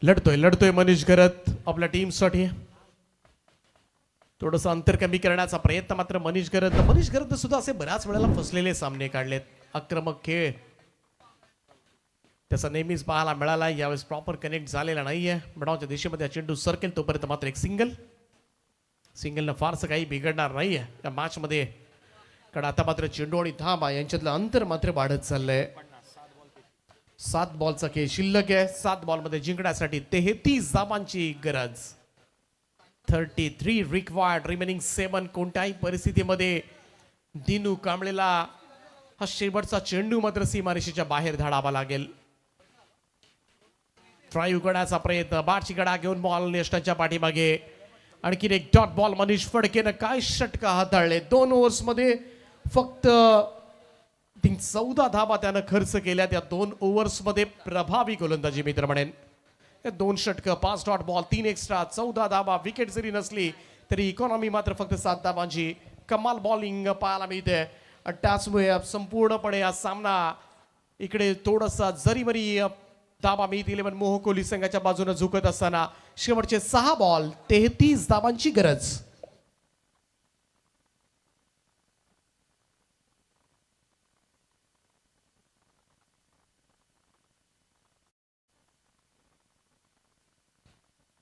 लढतोय मनीष घरत आपल्या टीमसाठी. थोडंसं अंतर कमी करण्याचा प्रयत्न मात्र मनीष घरत सुद्धा असे बऱ्याच वेळेला फसलेले सामने काढलेत. आक्रमक खेळ त्याचा नेहमीच पाहायला मिळाला. यावेळेस प्रॉपर कनेक्ट झालेला नाहीये. बडावच्या दिशेमध्ये चेंडू सरकेल तोपर्यंत मात्र एक सिंगलनं फारसं काही बिघडणार नाहीये या मॅचमध्ये. कारण आता मात्र चेंडू आणि धाबा यांच्यातलं अंतर मात्र वाढत चाललंय. 7 बॉलचा खेळ शिल्लक आहे. 7 बॉलमध्ये जिंकण्यासाठी 33 धाबांची गरज. 33 रिक्वायर्ड, रिमेनिंग 7. कोणत्याही परिस्थितीमध्ये दिनू कांबळेला हा शेवटचा चेंडू मात्र सीमारेषेच्या बाहेर धाडावा लागेल. ड्राईव्ह करण्याचा प्रयत्न, बाटची गडा घेऊन बॉल नेस्टाच्या पाठीमागे. आणखीन एक डॉट बॉल. मनीष फडकेनं काय षटका हाताळले. 2 ओव्हर्समध्ये फक्त 14 धाबा त्यानं खर्च केल्या. त्या 2 ओव्हर्समध्ये प्रभावी गोलंदाजी मित्र म्हणेन. 2 षटकं, 5 डॉट बॉल, 3 एक्स्ट्रा, 14 धाबा. विकेट जरी नसली तरी इकॉनॉमी मात्र फक्त 7 धाबांची. कमाल बॉलिंग पाहायला मिळते. त्याचमुळे संपूर्णपणे हा सामना इकडे थोडासा जरी मरी धाबा मीत 11 मोह कोहली संघाच्या बाजूने झुकत असताना शेवटचे 6 बॉल 33 धाबांची गरज.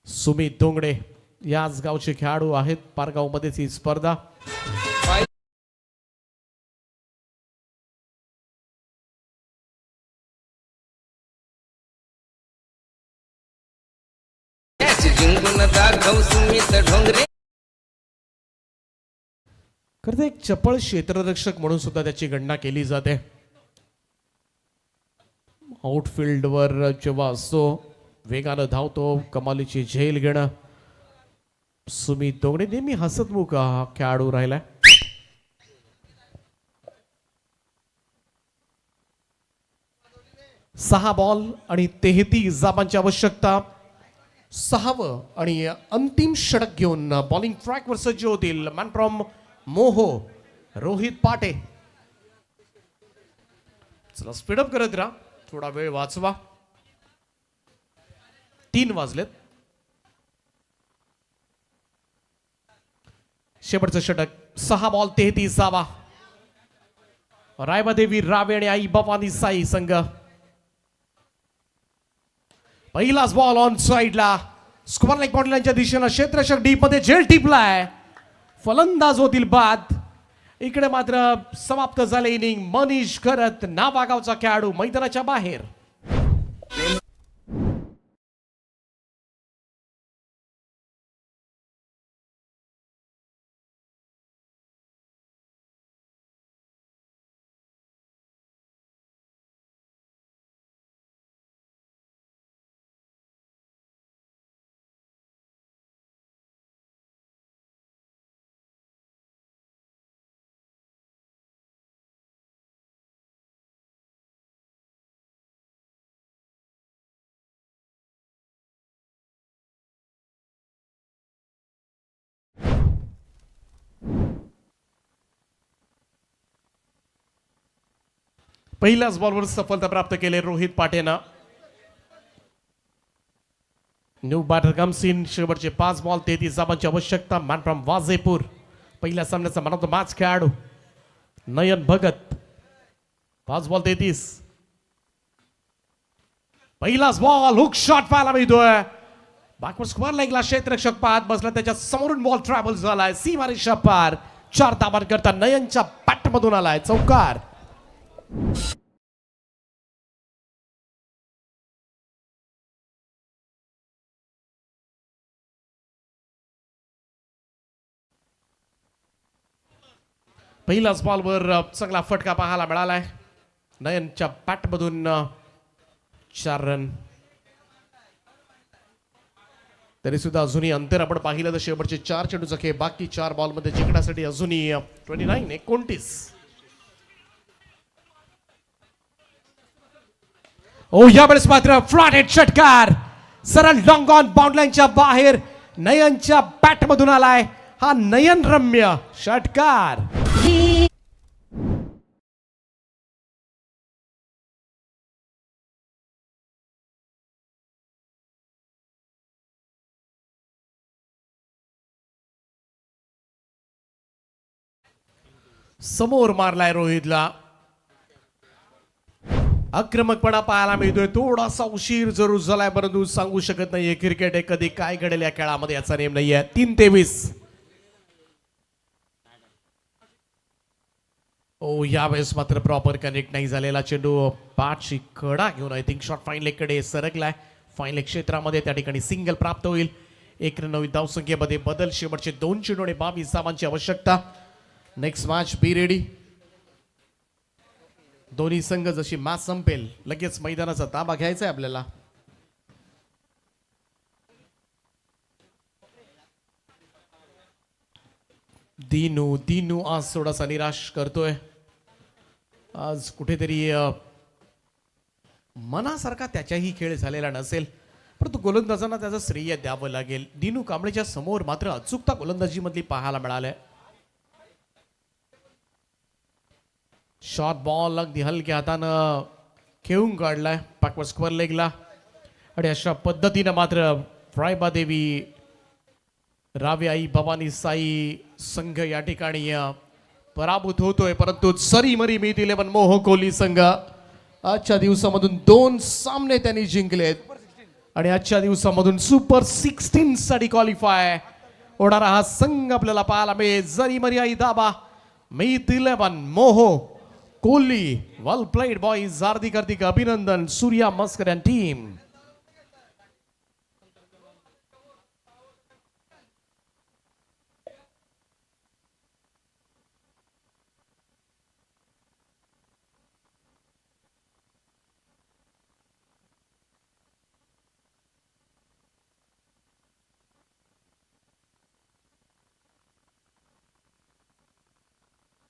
सुमित धोंगडे याच गावचे खेळाडू आहेत. पारगाव मध्येच ही स्पर्धा. खरं एक चपळ क्षेत्ररक्षक म्हणून सुद्धा त्याची गणना केली जाते. आउटफील्डवर जेव्हा असतो, वेगानं धावतो, कमालीची झेल घेणं. सुमित धोंगडे नेहमी हसतमुख हा खेळाडू राहिलाय. सहा बॉल आणि 33 धाबांची आवश्यकता. 6वं आणि अंतिम षटक घेऊन बॉलिंग ट्रॅकवर सज्ज होतील मॅन फ्रॉम मोहो रोहित पाटे. चला स्पीडअप करत राहा, थोडा वेळ वाचवा. 3 वाजलेत. शेवटचं षटक. 6 बॉल 33 धावा. रायबादेवी रावे आणि आई भवानी साई संघ. पहिलाच बॉल ऑन साइडला. स्क्वेअर लेग बॉटलांच्या दिशेनं क्षेत्ररक्षक डीप मध्ये झेल टिपलाय. फलंदाज होतील बाद. इकडे मात्र समाप्त झाले इनिंग. मनीष खरत नावागावचा खेळाडू मैदानाच्या बाहेर. पहिल्याच बॉलवर सफलता प्राप्त केले रोहित पाटेनं. New batter comes in. शेवटचे 5 बॉल 33 धावांची आवश्यकता. Man from Wajepur. पहिल्या सामन्याचा मॅन ऑफ द मॅच खेळाडू नयन भगत. 5 बॉल 33. पहिलाच बॉल हुक शॉट पाहायला मिळतोय. बॅकवर्ड स्क्वेअर लेगला क्षेत्ररक्षक पाहत बसला. त्याच्या समोरून बॉल ट्रॅव्हल झालाय सीमारेषा पार. 4 धावांकरता नयनच्या बॅटमधून आलाय चौकार. पहिल्याच बॉलवर चांगला फटका पाहायला मिळालाय. नयनच्या बॅटमधून 4 रन. तरी सुद्धा अजूनही अंतर आपण पाहिलं तर शेवटचे 4 चेंडूचा खेळ बाकी 4 बॉलमध्ये जिंकण्यासाठी अजूनही 29. ओ यावेळेस मात्र फ्लॅट हेड षटकार सरळ लॉंग ऑन बाउंड्रीच्या बाहेर नयनच्या बॅटमधून आलाय हा नयन रम्य षटकार. समोर मारलाय रोहितला. आक्रमकपणा पाहायला मिळतोय. थोडासा उशीर जरूर झालाय परंतु सांगू शकत नाहीये क्रिकेट आहे कधी काय घडेल या खेळामध्ये याचा नेम नाहीये. 3-23. ओ यावेळेस मात्र प्रॉपर कनेक्ट नाही झालेला चेंडू बॅटची कडा घेऊन आय थिंक शॉट फाईन लेगकडे सरकलाय. फाईन लेग क्षेत्रामध्ये त्या ठिकाणी सिंगल प्राप्त होईल. 1 रन 9 धावसंख्येमध्ये बदल. शेवटचे 2 चेंडू आणि 22 धावांची आवश्यकता. Next match be ready. दोन्ही संघ जशी मॅच संपेल लगेच मैदानाचा ताबा घ्यायचा आहे आपल्याला. दिनू आज थोडासा निराश करतोय. आज कुठेतरी मनासारखा त्याच्याही खेळ झालेला नसेल परंतु गोलंदाजांना त्याचं श्रेय द्यावं लागेल. दिनू कांबळेच्या समोर मात्र अचूकता गोलंदाजी मधली पाहायला मिळालंय. शॉर्ट बॉल अगदी हलक्या हातानं खेळून काढलाय बॅकवर्ड स्क्वेअर लेगला. आणि अशा पद्धतीनं मात्र फ्रायबादेवी रावी आई भवानी साई संघ या ठिकाणी पराभूत होतोय. परंतु सरी मरी मीत 11 मोह कोहली संघ आजच्या दिवसामधून 2 सामने त्यांनी जिंकलेत आणि आजच्या दिवसामधून सुपर 16 साठी क्वालिफाय होणारा हा संघ आपल्याला पाहायला मिळेल. जरी मरी आई दाबा मीत 11 मोह कोहली. वेल प्लेड बॉईज. हार्दिक अभिनंदन सूर्या मस्कर अँड टीम.